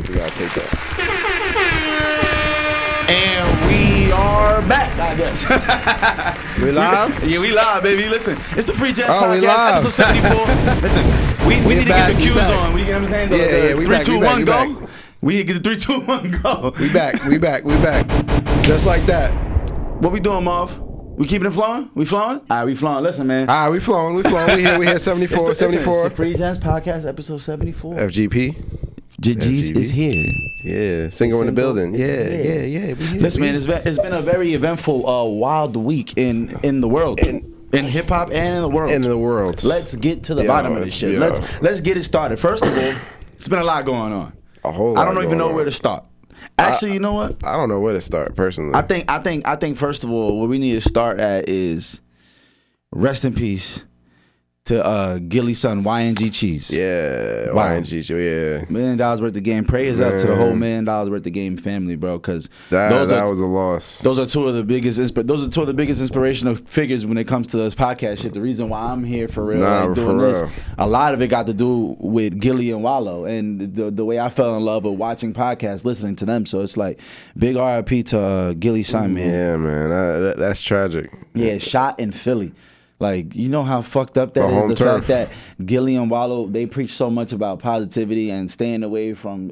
We gotta take that. And we are back, I guess. We live? Yeah, we live, baby. Listen, it's the Free Jazz Podcast, we live. episode 74. Listen, we need to get the cues on. We get what I'm saying? Yeah, we 3, back, 2, we back, 1, we go. back. We need to get the 3, 2, 1, go. We back. Just like that. What we doing, Marv? We keeping it flowing? We flowing? All right, we flowing. Listen, man. All right, we flowing. We here 74, It's 74. the Free Jazz Podcast, episode 74. FGP. G's is here. Yeah, single in the building. Yeah. We here. Listen, man, it's been a very eventful, wild week in the world. In hip hop and in the world. In the world. Let's get to the bottom of this shit. Yeah. Let's get it started. First of all, it's been a lot going on. A whole lot. I don't even know where to start. Actually, you know what? I don't know where to start personally. I think first of all, what we need to start at is rest in peace to Gilly's son, YNG Cheese. Yeah, Wow. YNG, yeah. $1 million worth of game. Prayers out to the whole $1 million worth of game family, bro. Because that was a loss. Those are two of the biggest inspirational figures when it comes to this podcast shit. The reason why I'm here for real, doing this, a lot of it got to do with Gilly and Wallow, and the way I fell in love with watching podcasts, listening to them. So it's like big RIP to Gilly's son, man. Yeah, man, that's tragic. Yeah, shot in Philly. Like, you know how fucked up that is? The fact that Gilly and Wallow, they preach so much about positivity and staying away from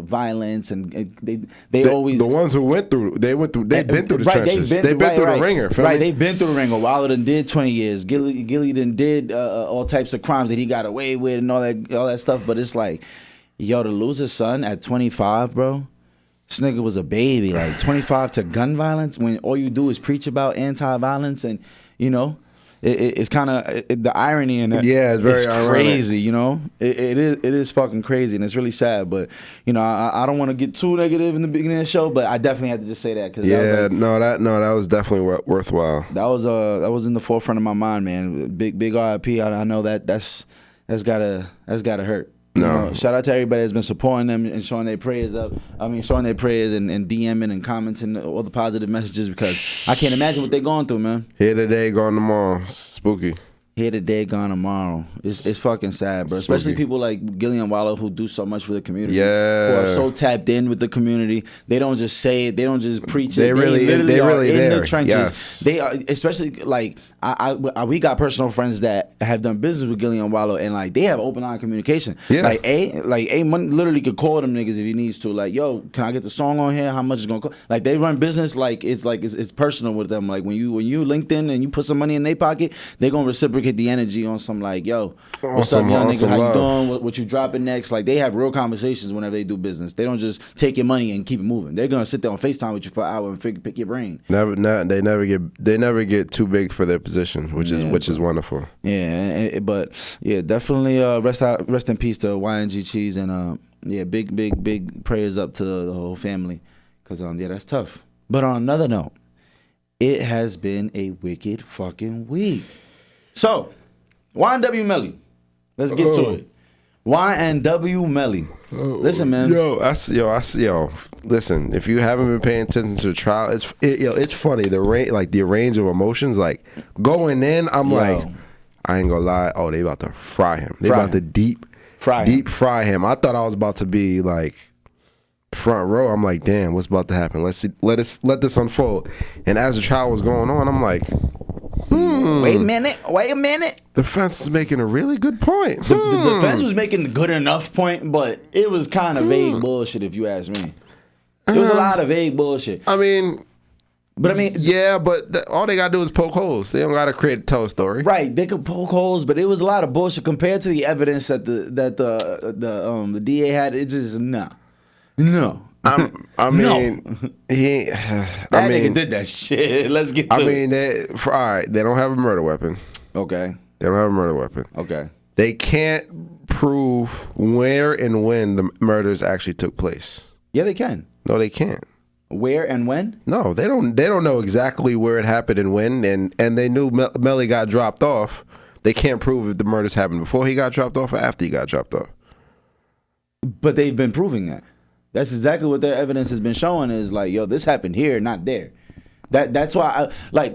violence, and they always the ones who they've been through the trenches. They've been through the ringer. Right, they've been through the ringer. Wallow done did 20 years. Gilly done did all types of crimes that he got away with and all that stuff. But it's like, yo, to lose his son at 25, bro. This nigga was a baby, like 25 to gun violence when all you do is preach about anti-violence, and you know. It's kind of the irony in that. Yeah, it's very crazy, you know. It is fucking crazy, and it's really sad. But you know, I don't want to get too negative in the beginning of the show, but I definitely had to just say that because that was definitely worthwhile. That was in the forefront of my mind, man. Big RIP. I know that's gotta hurt. You know, shout out to everybody that's been supporting them and showing their prayers up. Showing their prayers and DMing and commenting all the positive messages, because I can't imagine what they're going through, man. Here today, gone tomorrow. Spooky. Here today, gone tomorrow. It's fucking sad, bro. Especially people like Gilly and Wallow who do so much for the community. Yeah. Who are so tapped in with the community. They don't just say it. They don't just preach it. They really are in the trenches. Yes. They are, especially like we got personal friends that have done business with Gilly and Wallow, and like they have open line communication. Yeah. Like A literally could call them niggas if he needs to. Like, yo, can I get the song on here? How much is gonna cost? Like they run business like it's personal with them. Like when you LinkedIn and you put some money in their pocket, they gonna reciprocate the energy on some like, yo, what's up, young nigga? How you doing? What you dropping next? Like they have real conversations whenever they do business. They don't just take your money and keep it moving. They're gonna sit there on FaceTime with you for an hour and pick your brain. They never get too big for their position, which is wonderful. Yeah, but yeah, definitely rest in peace to YNG Cheese, and big prayers up to the whole family, because that's tough. But on another note, it has been a wicked fucking week. So, YNW Melly, let's get to it. YNW Melly. Listen, man. Yo. Listen, if you haven't been paying attention to the trial, it's funny. The range of emotions, like going in, I'm like, I ain't gonna lie. Oh, they about to fry him. They about to deep fry him. I thought I was about to be like front row. I'm like, damn, what's about to happen? Let's see. Let this unfold. And as the trial was going on, I'm like, wait a minute. The defense is making a really good point. The defense was making a good enough point, but it was kind of vague bullshit, if you ask me. It was a lot of vague bullshit. Yeah, but all they gotta do is poke holes. They don't gotta tell a story. Right, they could poke holes, but it was a lot of bullshit compared to the evidence that the DA had. It just no. That nigga did that shit. Let's get to it. All right, they don't have a murder weapon. Okay. They don't have a murder weapon. Okay. They can't prove where and when the murders actually took place. Yeah, they can. No, they can't. Where and when? No, they don't know exactly where it happened and when, and they knew Melly got dropped off. They can't prove if the murders happened before he got dropped off or after he got dropped off. But they've been proving that. That's exactly what their evidence has been showing, is like, yo, this happened here, not there. That's why,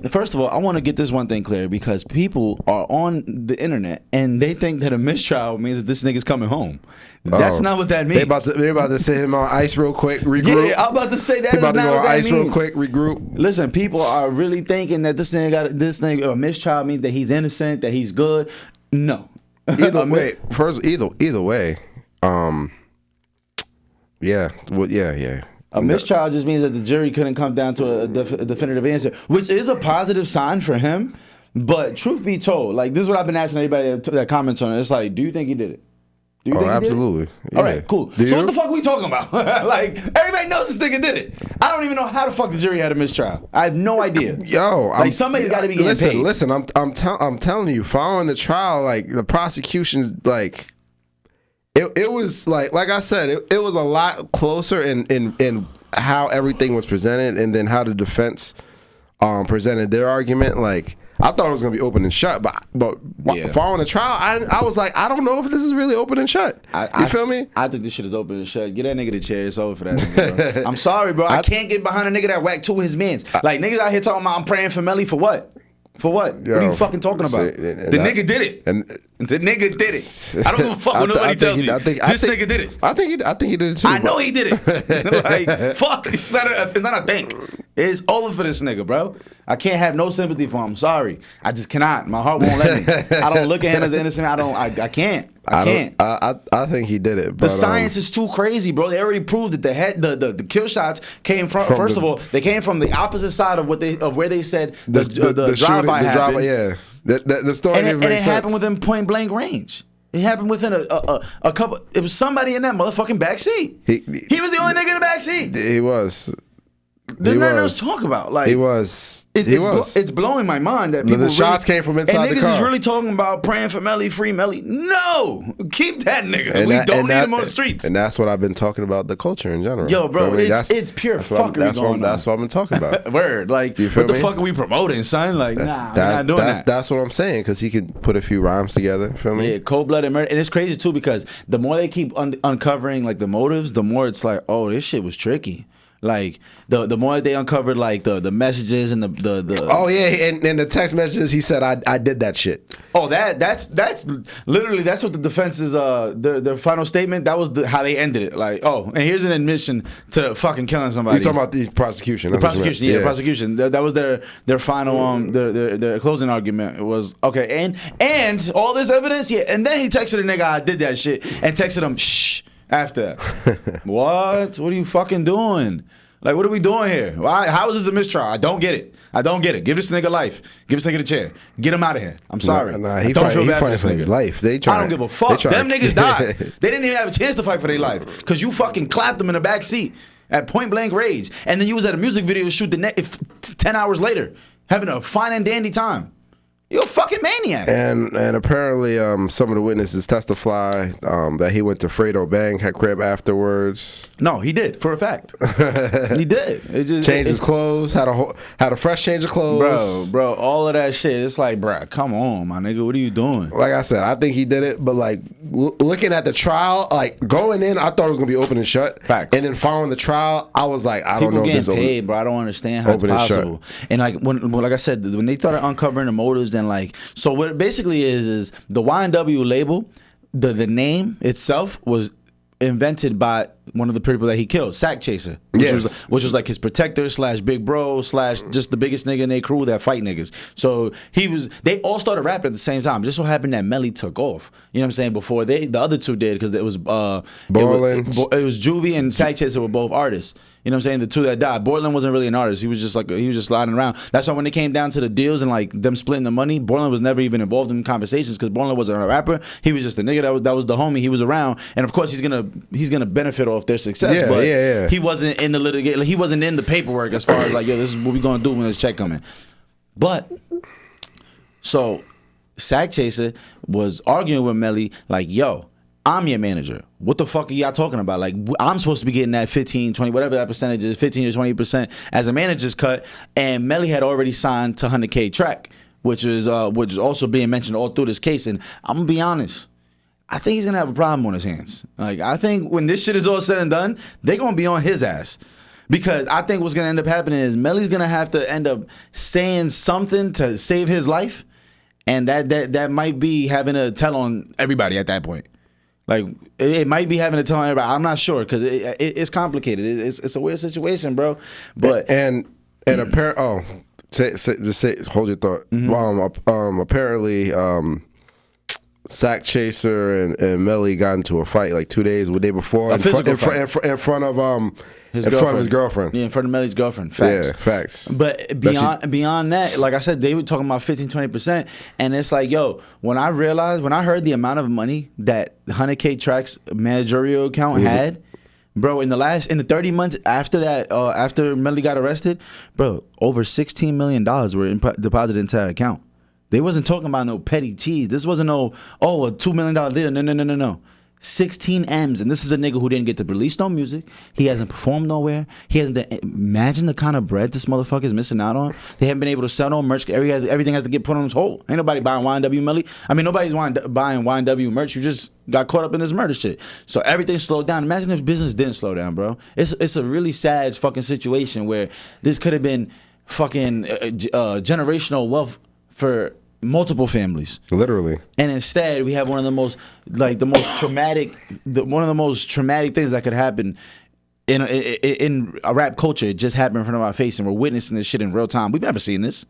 first of all, I want to get this one thing clear because people are on the internet and they think that a mistrial means that this nigga's coming home. That's not what that means. They about to sit him on ice real quick, regroup. Yeah, I'm about to say that is not about to go what on that ice means. real quick, regroup. Listen, people are really thinking that this nigga a mistrial means that he's innocent, that he's good. No. Either way, either way. Yeah. Well, yeah. A mistrial just means that the jury couldn't come down to a definitive answer, which is a positive sign for him. But truth be told, like, this is what I've been asking anybody that comments on it. It's like, do you think he did it? Do you think absolutely. He did it? All right, cool. So what the fuck are we talking about? Like, everybody knows this nigga did it. I don't even know how the fuck the jury had a mistrial. I have no idea. Yo, somebody's got to be getting paid. Listen, I'm telling you, following the trial, like the prosecution's like. It was like I said, it was a lot closer in how everything was presented, and then how the defense presented their argument. Like, I thought it was gonna be open and shut, but following the trial, I was like, I don't know if this is really open and shut. You feel me? I think this shit is open and shut. Get that nigga the chair. It's over for that nigga, bro. I'm sorry, bro. I can't get behind a nigga that whacked two of his mans. Like, niggas out here talking about I'm praying for Melly for what? For what? Yo, what are you fucking talking about? The nigga did it. The nigga did it. I don't give a fuck what nobody tells me. This nigga did it. I think he did it too. I know he did it. Like, fuck. It's not a thing. It's over for this nigga, bro. I can't have no sympathy for him. I'm sorry. I just cannot. My heart won't let me. I don't look at him as innocent. I can't. I think he did it. But, the science is too crazy, bro. They already proved that the kill shots came from first of all, they came from the opposite side of where they said the drive-by happened. Yeah, the story and it happened within point blank range. It happened within a couple. It was somebody in that motherfucking back seat. He was the only nigga in the back seat. He was. There's nothing else to talk about. Like, he was. It's blowing my mind that people the shots came from inside the car. And niggas is really talking about praying for Melly, free Melly. No, keep that nigga. We don't need him on the streets. And that's what I've been talking about, the culture in general. Yo, bro, it's pure fuckery going on. That's what I've been talking about. Word, like, what the fuck are we promoting, son? Like, we're not doing that. That's what I'm saying, because he could put a few rhymes together. Feel me? Yeah, cold-blooded murder, and it's crazy too because the more they keep uncovering like the motives, the more it's like, oh, this shit was tricky. Like the more they uncovered like the messages and the oh yeah, and the text messages, he said I did that shit. Oh, that's literally that's what the defense's their final statement, that was how they ended it. Like, oh, and here's an admission to fucking killing somebody. You're talking about the prosecution. The prosecution. That was their final their closing argument. It was okay, and all this evidence, yeah. And then he texted a nigga, I did that shit, and texted him, shh. After what are you fucking doing? Like, what are we doing here? Why? How is this a mistrial? I don't get it. Give this nigga life. Give this nigga the chair. Get him out of here. I'm sorry. He don't feel bad for this nigga's life. I don't give a fuck. Them niggas died. They didn't even have a chance to fight for their life because you fucking clapped them in the back seat at point blank range, and then you was at a music video shoot 10 hours later, having a fine and dandy time. You're a fucking maniac. And apparently some of the witnesses testify that he went to Fredo Bang crib afterwards. No, he did, for a fact. He did. Changed his clothes, had a fresh change of clothes. Bro, all of that shit. It's like, bro, come on, my nigga. What are you doing? Like I said, I think he did it, but like looking at the trial, like going in, I thought it was gonna be open and shut. Facts. And then following the trial, I was like, I don't know if this getting paid, bro. I don't understand how it's possible. And like like I said, when they started uncovering the motives and like, so what it basically is the YNW label, the name itself was invented by one of the people that he killed, Sack Chaser, which was like his protector / big bro / just the biggest nigga in their crew that fight niggas. So they all started rapping at the same time. It just so happened that Melly took off. You know what I'm saying? Before the other two did, because it was Borland. It was Juvie and Sack Chaser were both artists. You know what I'm saying? The two that died. Borland wasn't really an artist. He was just sliding around. That's why when it came down to the deals and like them splitting the money, Borland was never even involved in conversations because Borland wasn't a rapper. He was just the nigga that was the homie. He was around, and of course he's gonna benefit off their success. Yeah, he wasn't in the litigation. Like, he wasn't in the paperwork as far as like, yo, this is what we gonna do when this check coming. But so Sack Chaser was arguing with Melly like, yo, I'm your manager. What the fuck are y'all talking about? Like, I'm supposed to be getting that 15, 20, whatever that percentage is, 15 to 20% as a manager's cut. And Melly had already signed to 100K track, which is also being mentioned all through this case. And I'm gonna be honest, I think he's gonna have a problem on his hands. Like, I think when this shit is all said and done, they're gonna be on his ass. Because I think what's gonna end up happening is Melly's gonna have to end up saying something to save his life, and that might be having to tell on everybody at that point. Like it might be having to tell on everybody. I'm not sure because it's complicated. It's a weird situation, bro. But and apparently, hold your thought. Apparently, Sack Chaser and Melly got into a fight like 2 days, the day before, in front of his girlfriend. Yeah, in front of Melly's girlfriend. Facts. Yeah, facts. But beyond that, like I said, they were talking about 15-20%, and it's like, yo, when I heard the amount of money that 100K Track's managerial account had, bro, in the 30 months after that, after Melly got arrested, bro, over $16 million were deposited into that account. They wasn't talking about no petty cheese. This wasn't a $2 million deal. No. 16 M's, and this is a nigga who didn't get to release no music. He hasn't performed nowhere. He hasn't. Imagine the kind of bread this motherfucker is missing out on. They haven't been able to sell no merch. Everything has to get put on his hold. Ain't nobody buying YNW Melly. I mean, nobody's buying YNW merch. You just got caught up in this murder shit. So everything slowed down. Imagine if business didn't slow down, bro. It's a really sad fucking situation where this could have been fucking generational wealth for multiple families, literally, and instead we have one of the most traumatic things that could happen in a rap culture. It just happened in front of our face, and we're witnessing this shit in real time. We've never seen this.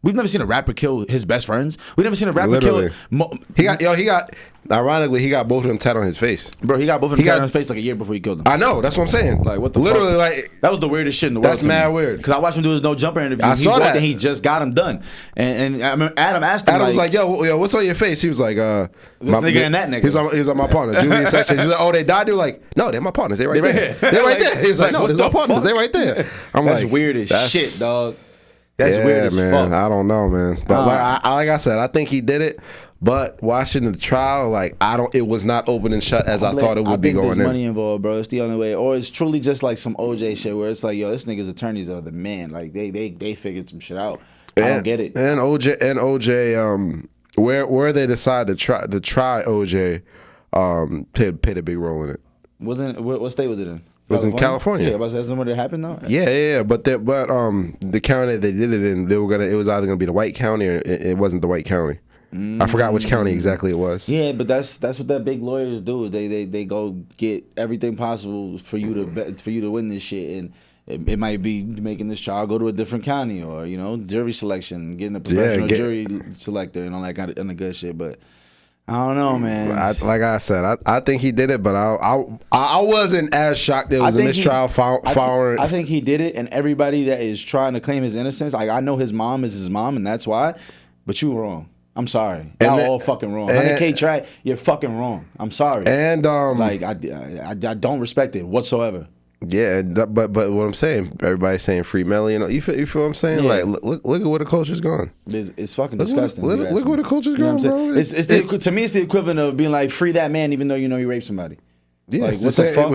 We've never seen a rapper kill his best friends. We've never seen a rapper kill. Ironically, he got both of them tatted on his face. Bro, he got both of them tatted on his face like a year before he killed them. I know, that's what I'm saying. Like, what the literally, fuck? like, that was the weirdest shit in the world. That's mad weird. Because I watched him do his No Jumper interview. I saw that. And he just got him done. And I remember Adam asked him, Adam was like, yo, what's on your face? He was like, this nigga and that nigga. He was on my partner, Julian Section. He's like, oh, they died? Dude, like, no, they're my partners. They're right there. They're right there. He was like, no, they're my partners. They're right there. I'm like, that's weird as shit, dog. That's weird as man. fuck. I don't know, man. But like I said, I think he did it. But watching the trial, like it was not open and shut as I thought it would be going in. I think there's money involved, bro. It's the only way. Or it's truly just like some OJ shit where it's like, yo, this nigga's attorneys are the man. Like they figured some shit out. I don't get it. And OJ, where they decided to try OJ, played a big role in it. What state was it in? It was in California. Yeah, but that's somewhere that happened though. Yeah. But the county they did it in, it was either gonna be the White County or it wasn't the White County. I forgot which county exactly it was. Yeah, but that's what that big lawyers do. They go get everything possible for you to win this shit, and it might be making this child go to a different county, or jury selection, getting a professional jury selector and all that kind of good shit. But I don't know, man. Like I said, I think he did it, but I wasn't as shocked that it was a mistrial following. I think he did it, and everybody that is trying to claim his innocence, like I know his mom is his mom, and that's why. But you were wrong. I'm sorry. Y'all all fucking wrong. 100K Track, you're fucking wrong. I'm sorry. And like I don't respect it whatsoever. Yeah, but what I'm saying, everybody's saying free Melly. You feel what I'm saying? Yeah. Like look at where the culture's gone. It's fucking disgusting. Look where the culture's gone, bro. To me, it's the equivalent of being like free that man, even though you raped somebody. Yeah, like, what the fuck?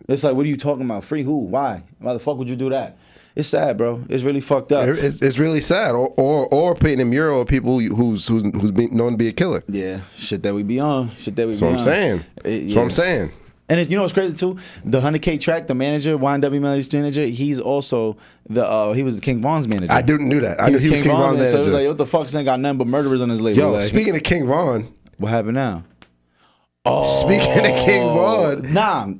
It's like, what are you talking about? Free who? Why? Why the fuck would you do that? It's sad, bro. It's really fucked up. It's really sad. Or painting a mural of people who's known to be a killer. Yeah, shit that we be on. That's what I'm saying. That's what I'm saying. And you know what's crazy too? The 100K Track, the manager, YNW Melly's manager, he's also he was King Von's manager. I didn't know that. I knew he was King Von's manager. So it was like, what the fuck? This ain't got nothing but murderers on his label. Yo, speaking of King Von, what happened now? Speaking of King Von, nah.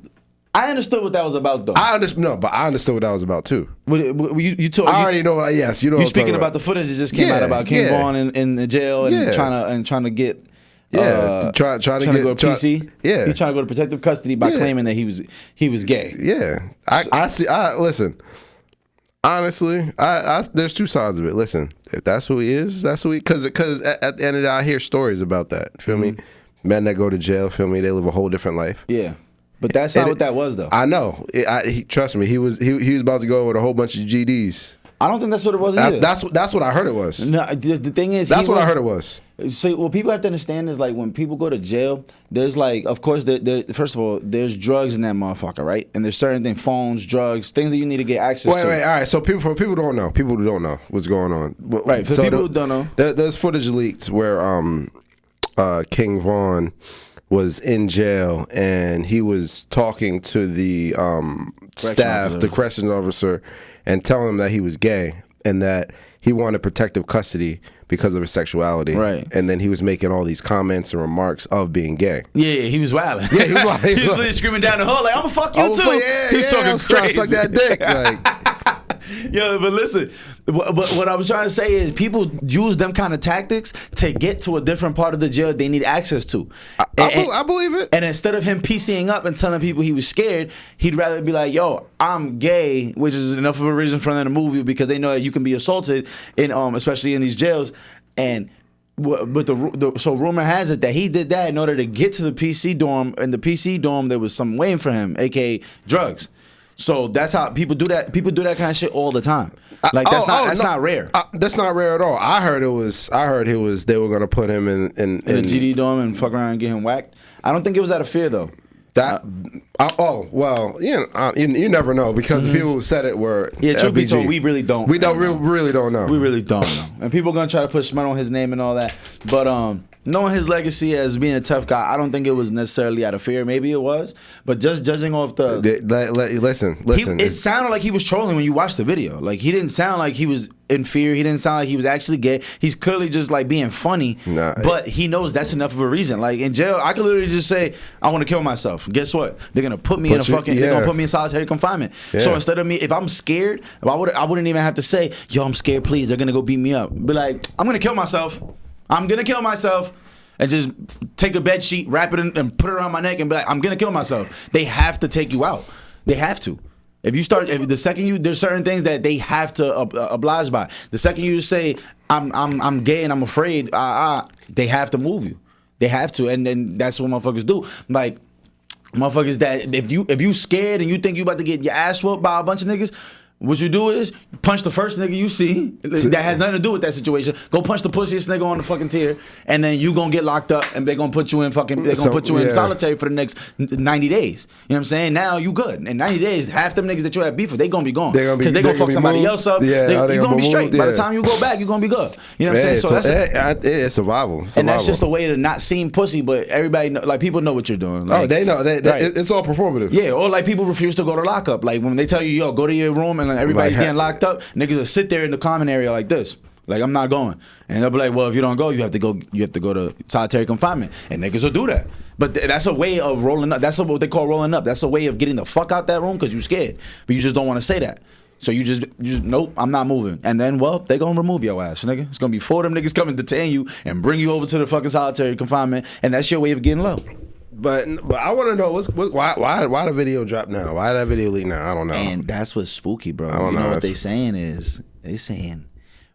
I understood what that was about, though. I understood what that was about too. You told. I already know. Yes, you know. You speaking about the footage that just came out about King Von in the jail and trying to get. Trying to go to PC. Yeah, he's trying to go to protective custody by claiming that he was gay. Yeah, I see. Listen. Honestly, there's two sides of it. Listen, if that's who he is, that's who he. Because at the end of the day, I hear stories about that. Feel me? Men that go to jail. Feel me? They live a whole different life. Yeah. But that's not what that was, though. I know. Trust me. He was about to go with a whole bunch of GDs. I don't think that's what it was either. That's what I heard it was. No, the thing is, that's what I heard it was. So what people have to understand is, like, when people go to jail, there's like, of course, first of all, there's drugs in that motherfucker, right? And there's certain things, phones, drugs, things that you need to get access to. Wait, all right. So people who don't know what's going on. Right. For people who don't know, there's footage leaked where King Von was in jail, and he was talking to the staff, the corrections officer, and telling him that he was gay and that he wanted protective custody because of his sexuality. Right. And then he was making all these comments and remarks of being gay. Yeah, he was wilding. Yeah, he was like, he was literally screaming down the hall like, "I'm gonna fuck you too." Yeah, he was talking I was trying to suck that dick. Like, yo, but listen, what I was trying to say is people use them kind of tactics to get to a different part of the jail they need access to. I believe it. And instead of him PCing up and telling people he was scared, he'd rather be like, "Yo, I'm gay," which is enough of a reason for them to move you because they know that you can be assaulted in, especially in these jails. And but so rumor has it that he did that in order to get to the PC dorm. In the PC dorm, there was some waiting for him, aka drugs. So that's how people do that. People do that kind of shit all the time. Like that's not rare. That's not rare at all. I heard they were gonna put him in the GD dorm and fuck around and get him whacked. I don't think it was out of fear though. You never know because the people who said it were truth be told, we really don't. We really don't know. We really don't know. And people are gonna try to put smut on his name and all that. But knowing his legacy as being a tough guy, I don't think it was necessarily out of fear. Maybe it was, but just judging off the listen. It sounded like he was trolling when you watched the video. Like he didn't sound like he was in fear. He didn't sound like he was actually gay. He's clearly just like being funny. But he knows that's enough of a reason. Like in jail, I could literally just say, "I want to kill myself." Guess what? They're gonna put me in a fucking. They're gonna put me in solitary confinement. Yeah. So instead of me, if I'm scared, I wouldn't even have to say, "Yo, I'm scared. Please." They're gonna go beat me up. Be like, "I'm gonna kill myself. I'm gonna kill myself." And just take a bed sheet, wrap it in, and put it around my neck, and be like, "I'm gonna kill myself." They have to take you out. They have to. There's certain things that they have to oblige by. The second you say, "I'm gay and I'm afraid," they have to move you. They have to, and then that's what motherfuckers do. Like motherfuckers that if you scared and you think you about to get your ass whooped by a bunch of niggas. What you do is punch the first nigga you see that has nothing to do with that situation. Go punch the pussiest nigga on the fucking tier, and then you gonna get locked up, and they gonna put you in in solitary for the next 90 days. You know what I'm saying? Now you good. In 90 days, half them niggas that you have beef with, they gonna be gone because they gonna fuck somebody else up. Yeah, you gonna be straight. By the time you go back, you gonna be good. You know what I'm saying? So it's survival. And that's just a way to not seem pussy, but everybody know, like people know what you're doing. Like, they know. It's all performative. Yeah, or like people refuse to go to lockup. Like when they tell you, "Yo, go to your room," and everybody's getting locked up, niggas will sit there in the common area like this. Like, "I'm not going." And they'll be like, "Well, if you don't go, you have to go to solitary confinement." And niggas will do that. But that's a way of rolling up. That's what they call rolling up. That's a way of getting the fuck out that room because you scared. But you just don't want to say that. So you just nope, I'm not moving. And then, well, they gonna remove your ass, nigga. It's gonna be 4 of them niggas coming to detain you and bring you over to the fucking solitary confinement. And that's your way of getting low. But I want to know why the video dropped now? Why that video leak now? I don't know. And that's what's spooky, bro. You know what they saying is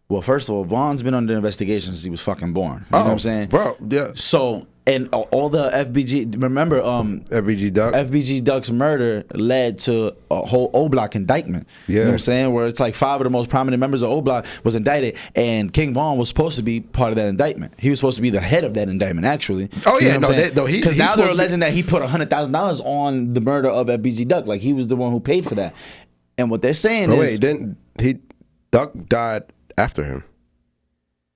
well, first of all, Vaughn's been under investigation since he was fucking born. You know what I'm saying, bro? Yeah. So and all the FBG, remember, FBG Duck's murder led to a whole O Block indictment. Yeah. You know what I'm saying? Where it's like 5 of the most prominent members of O Block was indicted, and King Vaughn was supposed to be part of that indictment. He was supposed to be the head of that indictment, actually. Oh yeah, because now they're alleging that he put $100,000 on the murder of FBG Duck, like he was the one who paid for that. And what they're saying is, didn't Duck died after him,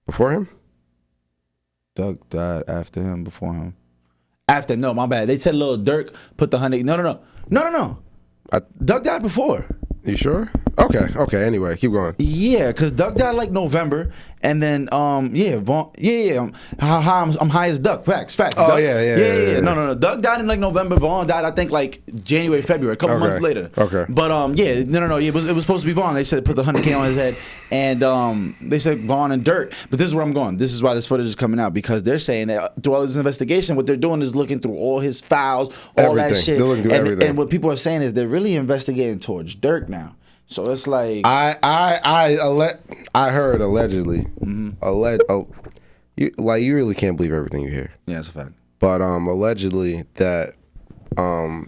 before him? Duck died after him, before him. No, my bad. They said Lil Durk put the 100. No. Duck died before. You sure? Okay. Anyway, keep going. Yeah, because Duck died like November, and then Vaughn, I'm high as Duck. Facts. Oh, Duck, yeah. No. Duck died in like November. Vaughn died, I think, like January, February, a couple months later. Okay. But no. It was supposed to be Vaughn. They said put the 100K on his head, and they said Vaughn and Dirt. But this is where I'm going. This is why this footage is coming out, because they're saying that through all this investigation, what they're doing is looking through all his files, all that shit. They're looking through everything. And what people are saying is they're really investigating towards Dirk now. So it's like I heard allegedly, you really can't believe everything you hear. Yeah, that's a fact. But allegedly that Vaughn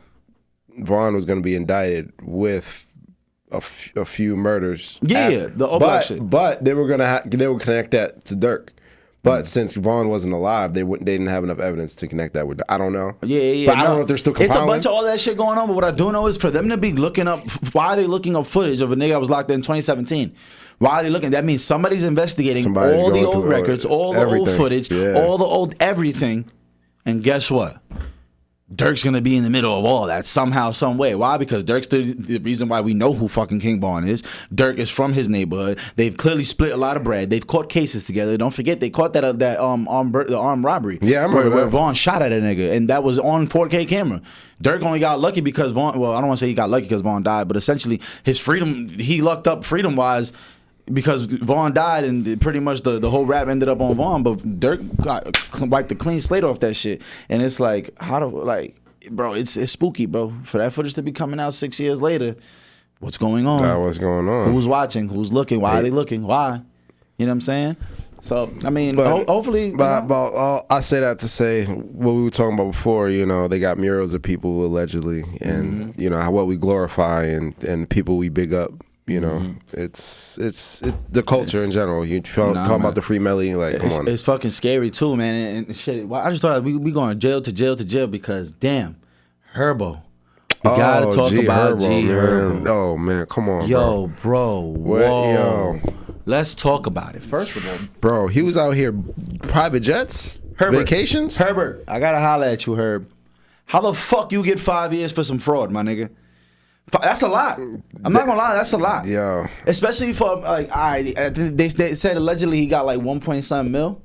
was going to be indicted with a few murders. Yeah, the Oblak shit. But they would connect that to Dirk. But since Vaughn wasn't alive, they didn't have enough evidence to connect that with. I don't know. Yeah. But I don't know if they're still compiling. It's a bunch of all that shit going on. But what I do know is for them to be looking up, why are they looking up footage of a nigga that was locked in 2017? Why are they looking? That means somebody's investigating all the old records, all the old footage, all the old everything, And guess what? Dirk's gonna be in the middle of all that somehow, some way. Why? Because Dirk's the reason why we know who fucking King Von is. Dirk is from his neighborhood. They've clearly split a lot of bread. They've caught cases together. Don't forget they caught that armed robbery. Yeah, I remember where Von shot at a nigga, and that was on 4K camera. Dirk only got lucky because Von. Well, I don't want to say he got lucky because Von died, but essentially his freedom, he lucked up freedom wise. Because Von died and pretty much the whole rap ended up on Von, but Dirk wiped the clean slate off that shit. And it's like, bro, it's spooky, bro. For that footage to be coming out 6 years later, what's going on? What's going on? Who's watching? Who's looking? Why are they looking? Why? You know what I'm saying? So, I mean, hopefully. But I say that to say what we were talking about before, you know, they got murals of people allegedly, and, you know, what we glorify and people we big up. You know, it's the culture in general. You talking about the Free Melly, like, come on. It's fucking scary too, man. And shit, I just thought we going jail to jail because damn, Herbo. We gotta talk about Herbo. Oh man, come on, bro. Whoa. Let's talk about it. First of all, bro, he was out here private jets, vacations. Herbert, I gotta holler at you, Herb. How the fuck you get 5 years for some fraud, my nigga? That's a lot. I'm not gonna lie, that's a lot. Yeah. Especially for like, they said allegedly he got like 1 point something mil.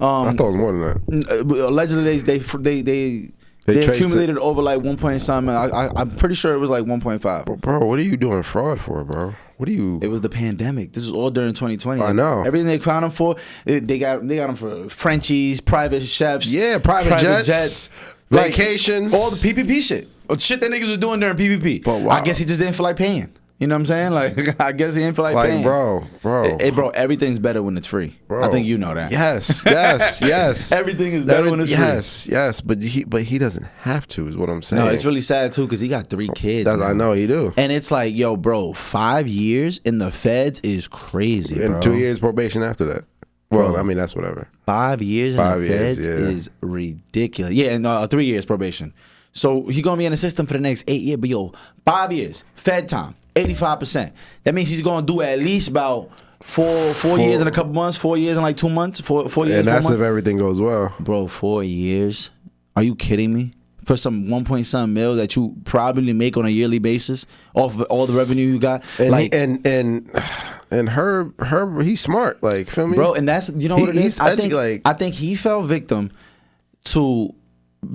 I thought it was more than that. Allegedly they accumulated over like 1 point something. I'm pretty sure it was like 1.5. Bro, what are you doing fraud for, bro? What are you? It was the pandemic. This was all during 2020. I know. Everything they found him for, they got him for Frenchies, private chefs, private jets, vacations, like, all the PPP shit. Shit that niggas was doing during PPP. But wow. I guess he just didn't feel like paying. You know what I'm saying? Like, I guess he didn't feel like paying. Bro. Bro, everything's better when it's free. Bro. I think you know that. Yes. Everything is better when it's free. Yes. But he doesn't have to, is what I'm saying. No, it's really sad too because he got 3 kids. I know he do. And it's like, yo, bro, 5 years in the feds is crazy, bro. And 2 years probation after that. Well, bro, I mean, that's whatever. 5 years in the feds is ridiculous. Yeah, and 3 years probation. So he gonna be in the system for the next 8 years. But yo, 5 years, fed time, 85%. That means he's gonna do at least about four years in a couple months, 4 years in like 2 months, 4 years. And that's if everything goes well. Bro, 4 years? Are you kidding me? For some 1 point something mil that you probably make on a yearly basis off of all the revenue you got. And like, and Herb, he's smart. Like, feel me, bro? And that's, you know what it is. I think he fell victim to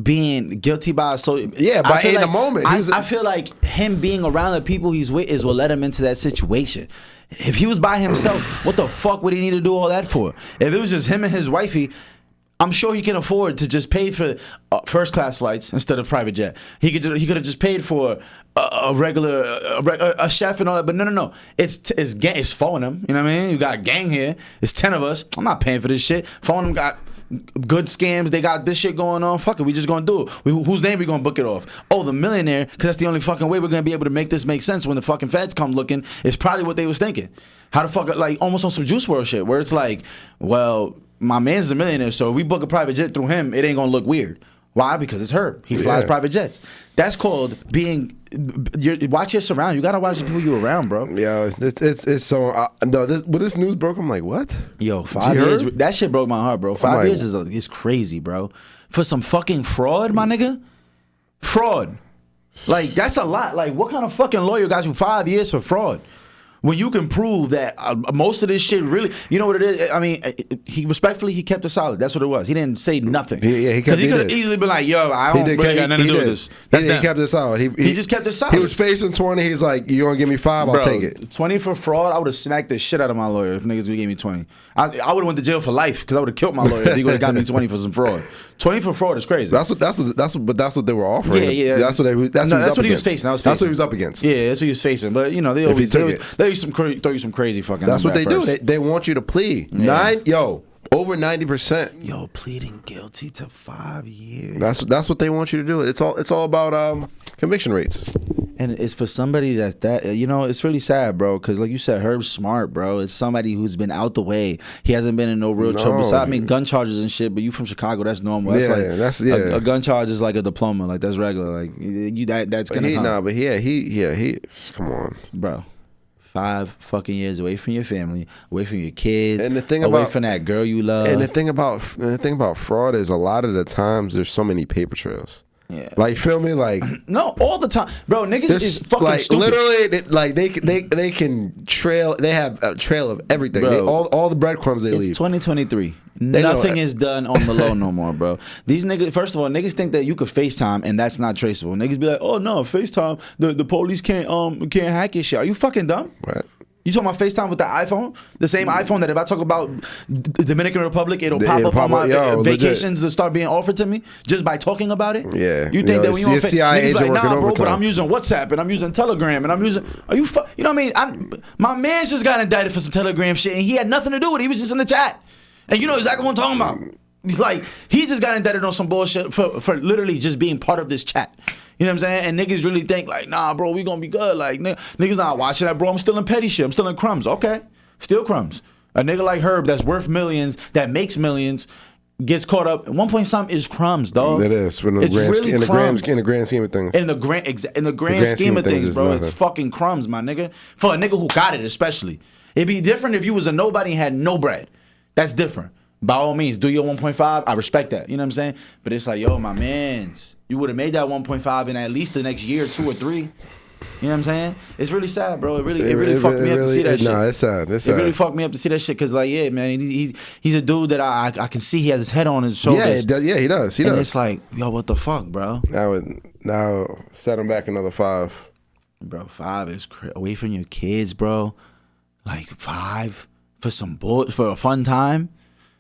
being guilty by the moment. I feel like him being around the people he's with is what led him into that situation. If he was by himself, what the fuck would he need to do all that for? If it was just him and his wifey, I'm sure he can afford to just pay for first class flights instead of private jet. He could have just paid for a regular a chef and all that. But no. It's phone him. You know what I mean? You got gang here. It's 10 of us. I'm not paying for this shit. Phone him got good scams. They got this shit going on. Fuck it. We just gonna do it. Whose name we gonna book it off? Oh, the millionaire. Because that's the only fucking way we're gonna be able to make this make sense when the fucking feds come looking. It's probably what they was thinking. How the fuck, like almost on some Juice WRLD shit where it's like, well, my man's a millionaire, so if we book a private jet through him, it ain't gonna look weird. Why? Because it's Herb. He flies private jets. That's called being. Watch your surround. You gotta watch the people you around, bro. Yeah, it's so. No, when this news broke, I'm like, what? Yo, 5 years. That shit broke my heart, bro. 5 years is crazy, bro. For some fucking fraud, my nigga. Fraud. Like, that's a lot. Like, what kind of fucking lawyer got you 5 years for fraud? When you can prove that most of this shit really, you know what it is? I mean, he kept it solid. That's what it was. He didn't say nothing. Yeah, he could have easily been like, yo, I don't really got nothing to do with this. He kept it solid. He just kept it solid. He was facing 20. He's like, you gonna give me 5? I'll take it. 20 for fraud, I would have smacked the shit out of my lawyer if niggas would give me 20. I would have went to jail for life because I would have killed my lawyer if he would have got me 20 for some fraud. 20 for fraud is crazy. That's what they were offering. Yeah. That's what he was facing. That's what he was up against. Yeah, that's what he was facing. But you know, they always throw you some crazy fucking. That's what they do. They want you to plead. Over 90%. Yo, pleading guilty to 5 years. That's what they want you to do. It's all about conviction rates. And it's for somebody that you know, it's really sad, bro. Because like you said, Herb's smart, bro. It's somebody who's been out the way. He hasn't been in no real trouble. I mean, gun charges and shit. But you from Chicago, that's normal. That's a gun charge is like a diploma. Like that's regular. Like that's gonna come. He come on, bro. 5 fucking years away from your family, away from your kids, and the thing away about, from that girl you love. And the thing about fraud is a lot of the times there's so many paper trails. Yeah. Like, feel me? Like, no, all the time, bro. Niggas is fucking like, stupid. literally, like they can trail. They have a trail of everything. Bro, all the breadcrumbs they leave. 2023. Nothing is done on the low no more, bro. These niggas, first of all, niggas think that you could FaceTime and that's not traceable. Niggas be like, oh no, FaceTime, the police can't hack your shit. Are you fucking dumb? Right. You talking about FaceTime with the iPhone? The same iPhone that if I talk about the Dominican Republic, it'll pop up on my vacations to start being offered to me just by talking about it? Yeah. You think that when you on CIA agent like, nah, bro, overtime. but I'm using WhatsApp and I'm using Telegram and I'm using, you know what I mean? My man just got indicted for some Telegram shit and he had nothing to do with it. He was just in the chat. And you know exactly what I'm talking about. Like, he just got indicted on some bullshit for literally just being part of this chat. You know what I'm saying? And niggas really think like, nah, bro, we gonna be good. Like, niggas not watching that, bro. I'm still in petty shit. I'm still in crumbs. Okay, still crumbs. A nigga like Herb that's worth millions, that makes millions, gets caught up. 1 point something is crumbs, dog. It is. In the grand scheme of things. In the grand scheme of things, bro, it's fucking crumbs, my nigga. For a nigga who got it, especially. It'd be different if you was a nobody and had no bread. That's different. By all means, do your 1.5. I respect that. You know what I'm saying? But it's like, yo, my mans, you would have made that 1.5 in at least the next year, 2 or 3. You know what I'm saying? It's really sad, bro. It really fucked me up to see that shit. No, it's sad. It's sad. It really fucked me up to see that shit because, like, yeah, man, he's a dude that I can see he has his head on his shoulders. Yeah, he does. And it's like, yo, what the fuck, bro? Now set him back another 5. Bro, 5 is away from your kids, bro. Like 5 for a fun time.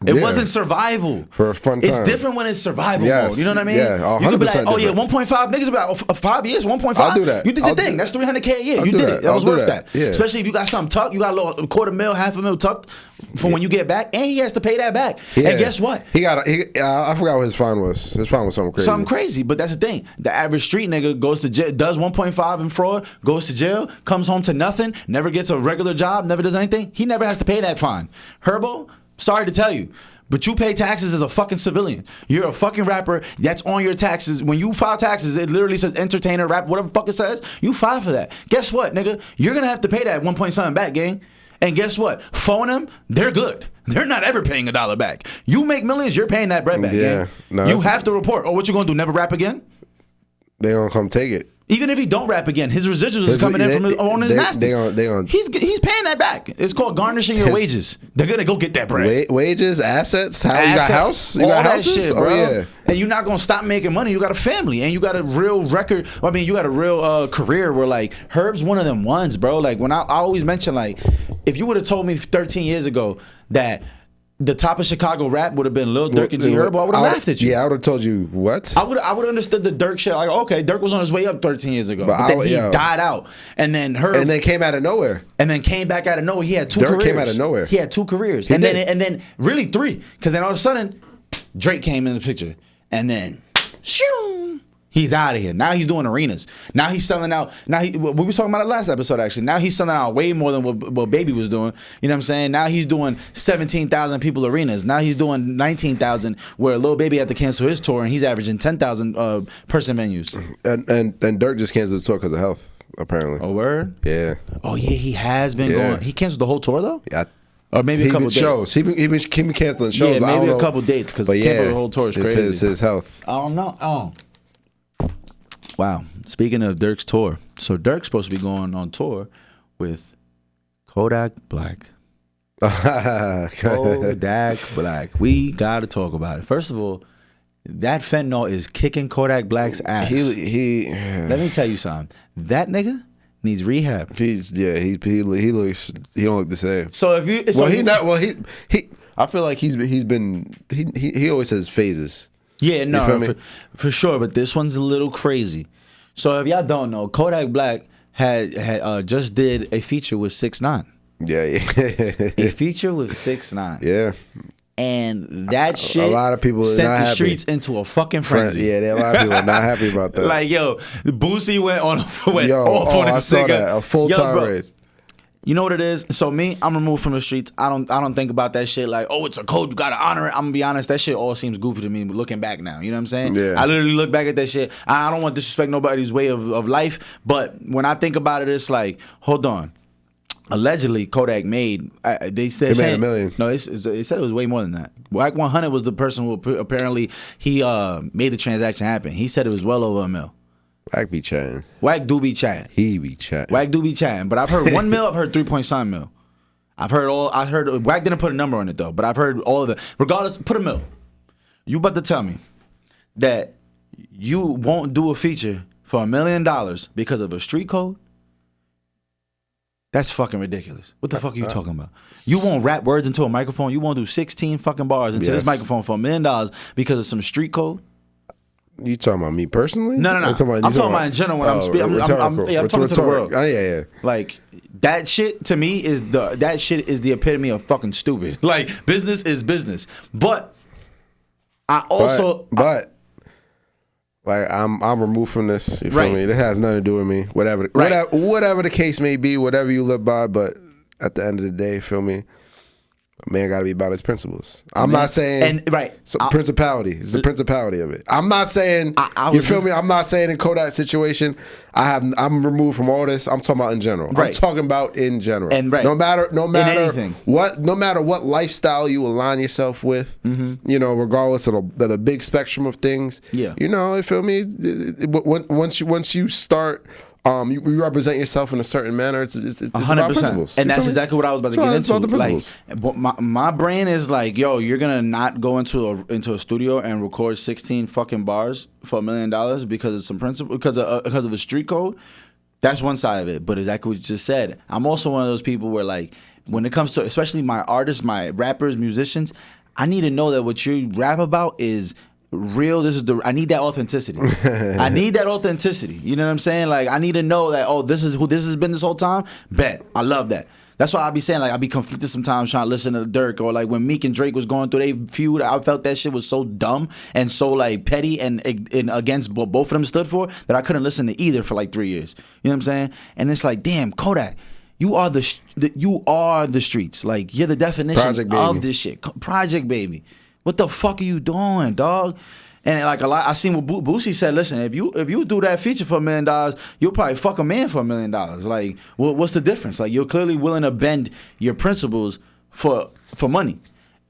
It wasn't survival. For a fun time. It's different when it's survival mode. You know what I mean? Yeah, 100% you could be like, oh yeah, different. 1.5 niggas about 5 years, 1.5. I'll do that. You did your thing. That's $300K a year. You did it. That was worth that. Yeah. Especially if you got something tucked. You got a little $250,000, $500,000 tucked for when you get back, and he has to pay that back. Yeah. And guess what? I forgot what his fine was. His fine was something crazy. Something crazy, but that's the thing. The average street nigga goes to jail, does 1.5 in fraud, goes to jail, comes home to nothing, never gets a regular job, never does anything. He never has to pay that fine. Herbo, sorry to tell you, but you pay taxes as a fucking civilian. You're a fucking rapper. That's on your taxes. When you file taxes, it literally says entertainer, rap, whatever the fuck it says. You file for that. Guess what, nigga? You're going to have to pay that 1 point something back, gang. And guess what? Phone them, they're good. They're not ever paying $1 back. You make millions, you're paying that bread back, gang. No, you have to report. Oh, what you going to do, never rap again? They going to come take it. Even if he don't rap again, his residuals is coming in from his master. He's paying that back. It's called garnishing your wages. They're gonna go get that bread. Wages, assets, you got house, you got houses, that shit, bro. Oh, yeah. And you're not gonna stop making money. You got a family, and you got a real record. I mean, you got a real career. Where like Herb's one of them ones, bro. Like when I always mention, like if you would have told me 13 years ago that the top of Chicago rap would have been Lil Durk and G Herbo, I would have laughed at you. Yeah, I would have told you what? I would have understood the Durk shit. Like, okay, Durk was on his way up 13 years ago, but then he died out, and then Herb, and then came out of nowhere, and then came back out of nowhere. He had 2 careers. Durk came out of nowhere. He had 2 careers, and then really 3, because then all of a sudden Drake came in the picture, and then shoo, he's out of here. Now he's doing arenas. Now he's selling out. We was talking about it last episode, actually. Now he's selling out way more than what Baby was doing. You know what I'm saying? Now he's doing 17,000 people arenas. Now he's doing 19,000 where Lil Baby had to cancel his tour and he's averaging 10,000 person venues. And Dirk just canceled the tour because of health, apparently. Oh, word? Yeah. Oh, yeah, he has been going. He canceled the whole tour, though? Yeah. Or maybe a couple dates. Shows. He been canceling shows. Yeah, maybe a couple dates because canceling the whole tour is crazy. It's his health. I don't know. Oh. Wow. Speaking of Dirk's tour, so Dirk's supposed to be going on tour with Kodak Black. Kodak Black. We got to talk about it. First of all, that fentanyl is kicking Kodak Black's ass. Let me tell you something. That nigga needs rehab. He don't look the same. So if you, I feel like he always has phases. Yeah, no, for sure. But this one's a little crazy. So if y'all don't know, Kodak Black had just did a feature with 6ix9ine. Yeah. A feature with 6ix9ine. Yeah. And that shit, a lot of people sent the streets into a fucking frenzy. Yeah, a lot of people are not happy about that. Like, yo, Boosie went off on this I saw that, a full tirade. You know what it is? So me, I'm removed from the streets. I don't think about that shit like, oh, it's a code, you gotta honor it. I'm gonna be honest, that shit all seems goofy to me looking back now. You know what I'm saying? Yeah. I literally look back at that shit. I don't want to disrespect nobody's way of life, but when I think about it, it's like, hold on. allegedly Kodak made. They said They made $1 million. No, they said it was way more than that. Wack 100 was the person who apparently he made the transaction happen. He said it was well over $1 million. Wack be chatting. Wack do be chatting. He be chatting. Wack do be chatting. But I've heard $1 million. I've heard 3.7 mil. I heard Wack didn't put a number on it though. But I've heard all of it. Regardless, put $1 million. You about to tell me that you won't do a feature for $1 million because of a street code? That's fucking ridiculous. What the fuck are you talking about? You won't rap words into a microphone. You won't do 16 fucking bars into this microphone for $1 million because of some street code? You talking about me personally? No. I'm talking about in general when I'm speaking. I'm talking to the world. Oh, yeah. Like, that shit to me is the epitome of fucking stupid. Like, business is business. But I also... But like I'm removed from this. You feel me? It has nothing to do with me. Whatever the case may be, whatever you live by. But at the end of the day, feel me? A man got to be about his principles. I'm not saying principality. It's the principality of it. I'm not saying you feel me. I'm not saying in Kodak's situation. I'm removed from all this. I'm talking about in general. Right. I'm talking about in general. And no matter what lifestyle you align yourself with, you know, regardless of the big spectrum of things. Yeah. You know, you feel me? Once you start. You represent yourself in a certain manner. It's 100%. About principles. And that's exactly what I was about to get into. Like, my brain is like, yo, you're gonna not go into a studio and record 16 fucking bars for $1 million because of some principle, because of a street code. That's one side of it. But exactly what you just said. I'm also one of those people where, like, when it comes to especially my artists, my rappers, musicians, I need to know that what you rap about is real. I need that authenticity. I need that authenticity. You know what I'm saying? Like, I need to know that, oh, this is who this has been this whole time. Bet. I love that. That's why I be saying, like, I be conflicted sometimes trying to listen to Dirk, or like when Meek and Drake was going through their feud, I felt that shit was so dumb and so like petty and against what both of them stood for that I couldn't listen to either for like 3 years. You know what I'm saying? And it's like, damn, Kodak, you are the streets. Like, you're the definition of this shit. Project Baby. What the fuck are you doing, dog? And like a lot, I seen what Boosie said. Listen, if you do that feature for $1 million, you'll probably fuck a man for $1 million. Like, what's the difference? Like, you're clearly willing to bend your principles for money,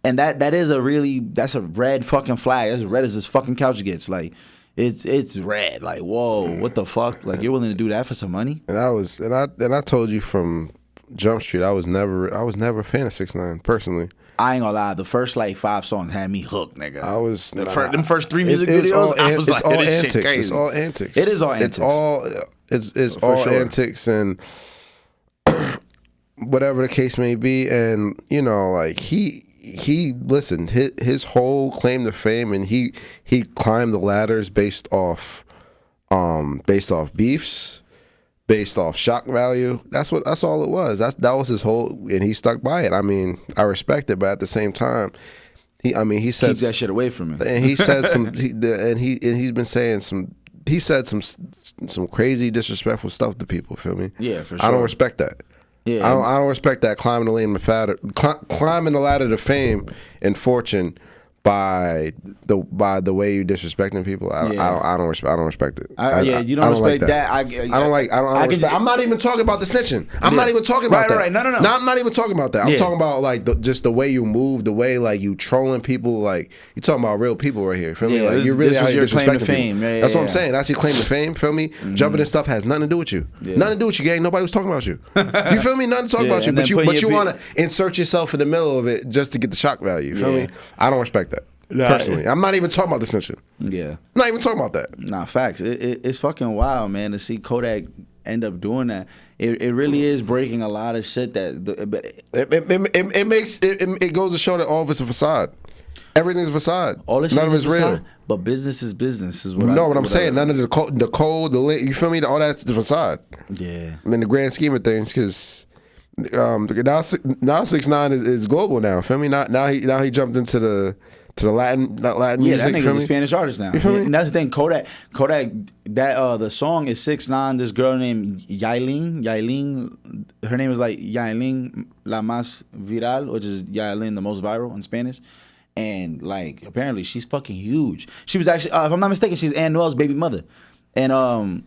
and that's a red fucking flag. As red as this fucking couch gets. Like, it's red. Like, whoa, what the fuck? Like, you're willing to do that for some money? And I told you from Jump Street, I was never a fan of 6ix9ine personally. I ain't gonna lie, the first like 5 songs had me hooked, nigga. Them first 3 music videos, I was like, this shit crazy. It's all antics. It is all antics. It's all antics and whatever the case may be. And you know, like he listened, his whole claim to fame, and he climbed the ladders based off beefs. Based off shock value, that's all it was. That was his whole, and he stuck by it. I mean, I respect it, but at the same time, he said, keep that shit away from me. And he said he's been saying some crazy disrespectful stuff to people. Feel me? Yeah, for sure. I don't respect that. Yeah, I don't respect that climbing the ladder to fame and fortune by the way you disrespecting people. I don't respect it. You don't respect that. I'm not even talking about the snitching. I'm not even talking about that. Right. No. I'm not even talking about that. I'm talking about like just the way you move, the way like you trolling people. Like, you talking about real people right here. Feel me? Like, you're really out here disrespecting people. That's what I'm saying. That's your claim to fame. Feel me? Jumping and stuff has nothing to do with you. Nothing to do with you, gang. Nobody was talking about you. You feel me? Nothing to talk about you. But you want to insert yourself in the middle of it just to get the shock value. You feel me? I don't respect that. Personally, I'm not even talking about the snitching. Yeah, I'm not even talking about that. Nah, facts. It's fucking wild, man, to see Kodak end up doing that. It really is breaking a lot of shit. It goes to show that all of it's a facade. Everything's a facade. None of it's real. But business is business. Is what I'm saying. None of the code, the link. You feel me? All that's the facade. Yeah. I mean, the grand scheme of things, because now 6ix9ine is global now. Feel me? Now he jumped into the Latin music. Yeah, that nigga's a Spanish artist now. And that's the thing. Kodak. That the song is 6ix9ine. This girl named Yailin. Her name is like Yailin la más viral, which is Yailin the most viral in Spanish. And like, apparently she's fucking huge. She was actually, if I'm not mistaken, she's Anuel's baby mother. And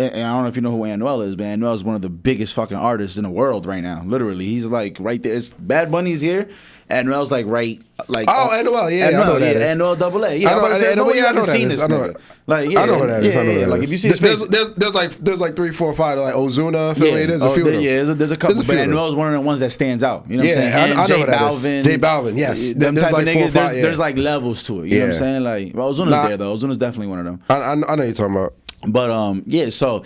and I don't know if you know who YNW is, but YNW is one of the biggest fucking artists in the world right now. Literally, he's like right there. It's Bad Bunny's here. YNW's like right, like YNW, yeah, I know what that is. YNW double A, yeah. I know what that is. I know what that is. I know what that is. Like if you see his face, there's like 3, 4, 5 like Ozuna affiliated. There's a few of them. Yeah, there's a couple, but YNW is one of the ones that stands out. You know what I'm saying? I know what that is. J Balvin, yes. Them type of niggas. There's like levels to it. You know what I'm saying? Like Ozuna's there though. Ozuna's definitely one of them. I know what you're talking about. But yeah, so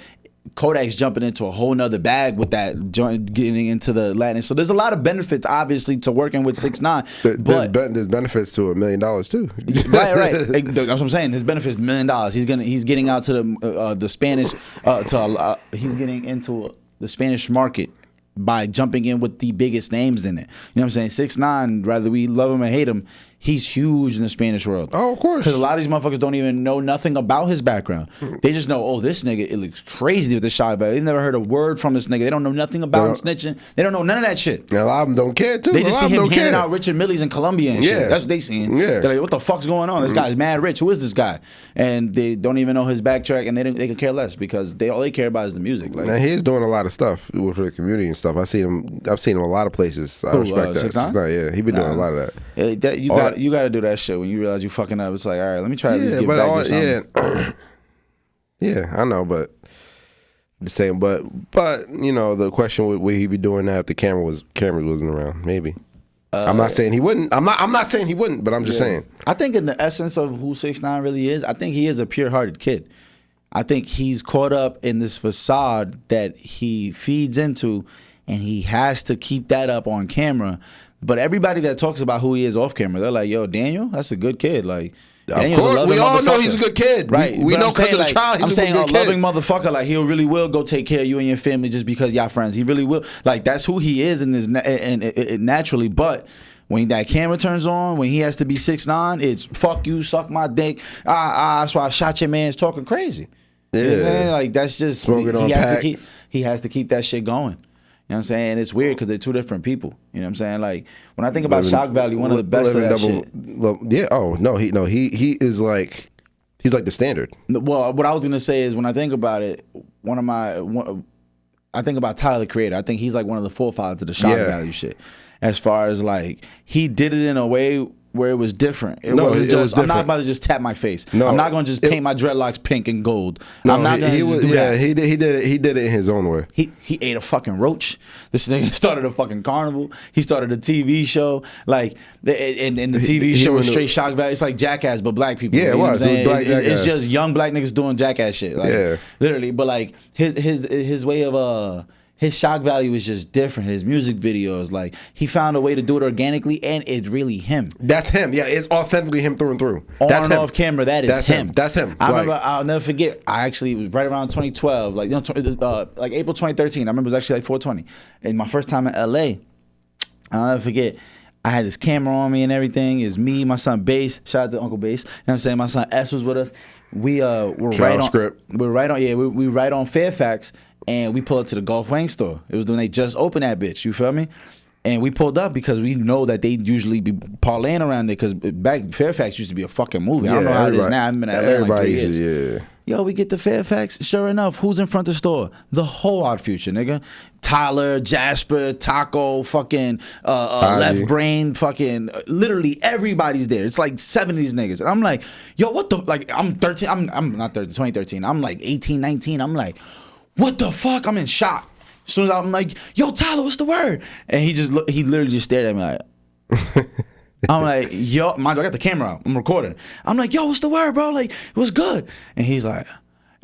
Kodak's jumping into a whole nother bag with that joint, getting into the Latin. So there's a lot of benefits, obviously, to working with 6ix9ine. But there's benefits to $1 million too. right. That's what I'm saying. His benefits $1 million. He's getting out to the Spanish. He's getting into the Spanish market by jumping in with the biggest names in it. You know what I'm saying? 6ix9ine, whether we love him or hate him, he's huge in the Spanish world. Oh, of course. Because a lot of these motherfuckers don't even know nothing about his background. They just know, oh, this nigga, it looks crazy with the shot, but they've never heard a word from this nigga. They don't know nothing about him snitching. They don't know none of that shit. Yeah, a lot of them don't care, too. They just see him handing out Richard Millies in Colombia and shit. That's what they seeing. Yeah. They're like, what the fuck's going on? This guy's mad rich. Who is this guy? And they don't even know his backtrack, and they could care less because all they care about is the music. Like, now, he's doing a lot of stuff for the community and stuff. I've seen him a lot of places. I respect that. 6ix9ine? Yeah, he been doing a lot of that. You got to do that shit when you realize you fucking up. It's like, all right, let me try to at least get back to something. Yeah, I know, but the same. But you know, the question would he be doing that if the camera wasn't around? Maybe. I'm not saying he wouldn't. I'm not saying he wouldn't, but I'm just saying. I think in the essence of who 6ix9ine really is, I think he is a pure-hearted kid. I think he's caught up in this facade that he feeds into, and he has to keep that up on camera. But everybody that talks about who he is off camera, they're like, yo, Daniel, that's a good kid. Like, of course, we all know he's a good kid. Right. We know because of the child, he's a good kid. I'm saying a loving motherfucker, like, he really will go take care of you and your family just because y'all friends. He really will. Like, that's who he is in this naturally. But when that camera turns on, when he has to be 6ix9ine, it's fuck you, suck my dick. That's why I shot your man. It's talking crazy. Yeah. You know what I mean? Like, that's just, he has to keep that shit going. You know what I'm saying? It's weird because they're two different people. You know what I'm saying? Like, when I think about shock value, one of the best of that shit. Yeah. Oh no. He is like, he's like the standard. Well, what I was gonna say is when I think about it, I think about Tyler the Creator. I think he's like one of the forefathers of the shock value shit. As far as like, he did it in a way where it was different. It wasn't just, I'm not about to just tap my face. No, I'm not going to just paint my dreadlocks pink and gold. No, I'm not going to do that. He did it in his own way. He ate a fucking roach. This nigga started a fucking carnival. He started a TV show. Like, and the TV show was straight shock value. It's like Jackass, but black people. Yeah, it was. It's just young black niggas doing Jackass shit. Like, literally. But like, his way of his shock value is just different. His music videos, like, he found a way to do it organically, and it's really him. That's him. Yeah, it's authentically him through and through. On and off camera, that's him. That's him. I remember. I'll never forget. I actually, it was right around 2012, like like April 2013. I remember it was actually like 420. And my first time in LA, I'll never forget. I had this camera on me and everything. It's me, my son Bass. Shout out to Uncle Bass. You know what I'm saying? My son S was with us. We right on Fairfax. And we pulled up to the Golf Wang store. It was when they just opened that bitch. You feel me? And we pulled up because we know that they usually be parlaying around there. Because back Fairfax used to be a fucking movie. I don't know how it is now. I've been in LA in like 3 years. Yeah. Yo, we get to Fairfax. Sure enough, who's in front of the store? The whole Odd Future, nigga. Tyler, Jasper, Taco, fucking Left Brain, fucking literally everybody's there. It's like 7 of these niggas. And I'm like, yo, what the, like, I'm 13. I'm not 13, 2013. I'm like 18, 19. I'm like, what the fuck? I'm in shock. As soon as I'm like, yo, Tyler, what's the word? And he literally just stared at me like, I'm like, yo, mind you, I got the camera out. I'm recording. I'm like, yo, what's the word, bro? Like, what's good? And he's like,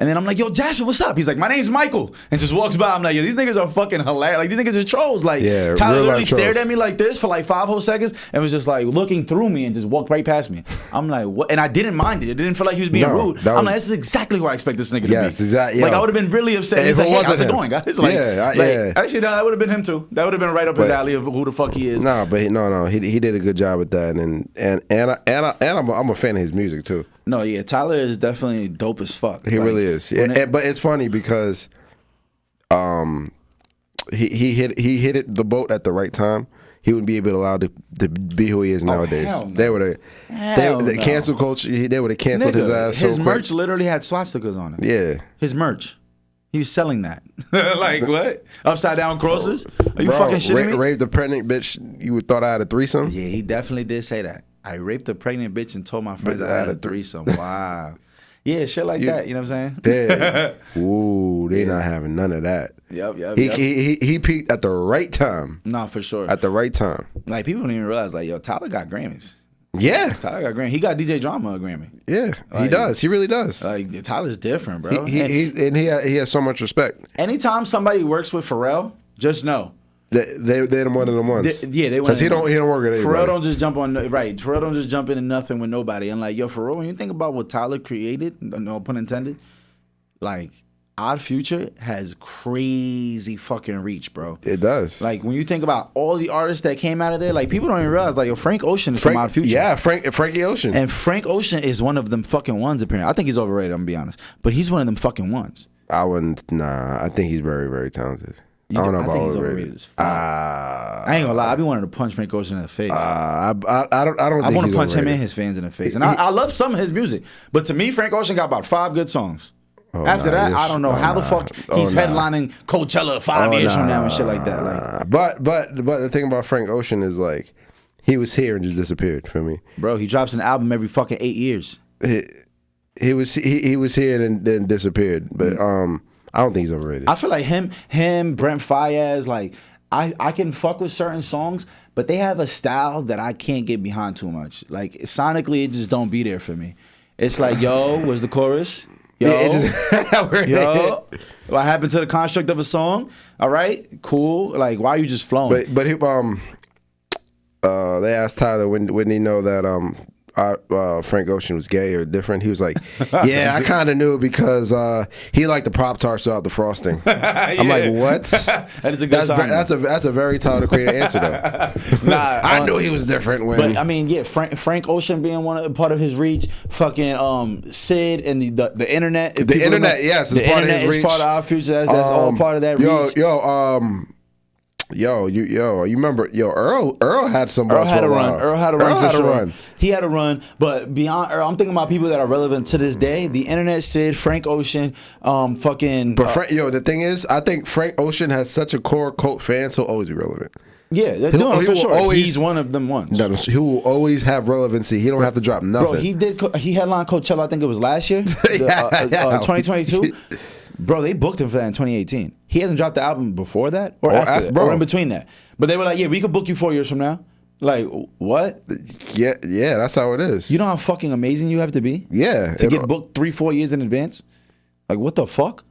and then I'm like, yo, Jasper, what's up? He's like, my name's Michael. And just walks by. I'm like, yo, these niggas are fucking hilarious. Like, these niggas are trolls. Like, Tyler literally stared at me like this for like 5 whole seconds and was just like looking through me and just walked right past me. I'm like, what? And I didn't mind it. It didn't feel like he was being rude. I'm like, this is exactly who I expect this nigga to be. Yes, exactly. Like, I would have been really upset. He's like, hey, how's it going, guys? Like, actually, no, that would have been him too. That would have been right up his alley of who the fuck he is. No, but he did a good job with that. And I'm a fan of his music too. No, yeah, Tyler is definitely dope as fuck. He really is. But it's funny because he hit the boat at the right time. He wouldn't be able to allow to be who he is nowadays. Hell no. They would have cancel culture. They would have canceled his ass. His merch literally had swastikas on it. Yeah, his merch. He was selling that. Like what? Upside down crosses? Are you fucking shitting me? Raped a pregnant bitch. You thought I had a threesome? Yeah, he definitely did say that. I raped a pregnant bitch and told my friends I had a threesome. Wow. Yeah, shit like that. You know what I'm saying? Damn. Ooh, they not having none of that. Yep. He peaked at the right time. Nah, for sure. At the right time. Like people don't even realize, like, yo, Tyler got Grammys. Yeah. Tyler got Grammy. He got DJ Drama a Grammy. Yeah, like, he does. He really does. Like Tyler's different, bro. He has so much respect. Anytime somebody works with Pharrell, just know they're one of them ones. They because he don't work with anybody. Pharrell don't just jump on Pharrell don't just jump into nothing with nobody. And like, yo, Pharrell, when you think about what Tyler created, no pun intended, like Odd Future has crazy fucking reach, bro. It does. Like when you think about all the artists that came out of there, like people don't even realize, like, yo, Frank Ocean is from Odd Future. Yeah, Frankie Ocean. And Frank Ocean is one of them fucking ones, apparently. I think he's overrated, I'm gonna be honest. But he's one of them fucking ones. I think he's very, very talented. I don't know about overrated. As fuck. I ain't gonna lie, I be wanting to punch Frank Ocean in the face. I want to punch him and his fans in the face. And I love some of his music. But to me, Frank Ocean got about 5 good songs. After that, I don't know how the fuck he's headlining Coachella 5 years from now and shit like that. Like, but the thing about Frank Ocean is like he was here and just disappeared for me. Bro, he drops an album every fucking 8 years. He was here and then disappeared. But I don't think he's overrated. I feel like him, Brent Faiyaz, like I can fuck with certain songs, but they have a style that I can't get behind too much. Like sonically, it just don't be there for me. It's like, yo, where's the chorus? Yo, what happened to the construct of a song? All right, cool. Like, why are you just flowing? But he, they asked Tyler when he know that Frank Ocean was gay or different. He was like, yeah, I kind of knew it because he liked the Pop-Tarts without the frosting. I'm like, what? That is a good sign. That's a very Tyler Creator answer though. I knew he was different when. But I mean, yeah, Frank Ocean being part of his reach, fucking Sid and the internet. The internet, yes, is part of his reach. It's part of our future. That's all part of that reach. You remember? Earl had some. Earl had a run. He had a run, but beyond Earl, I'm thinking about people that are relevant to this day. The internet, Sid, Frank Ocean, fucking. But the thing is, I think Frank Ocean has such a core cult fan, so he'll always be relevant. Yeah, for sure. He's one of them ones. No, he will always have relevancy. He don't have to drop nothing. Bro, he headlined Coachella. I think it was last year, 2022. Bro, they booked him for that in 2018. He hasn't dropped the album before that or after that, or in between that. But they were like, yeah, we could book you 4 years from now. Like, what? Yeah, that's how it is. You know how fucking amazing you have to be? Yeah. To get booked 3-4 years in advance? Like, what the fuck?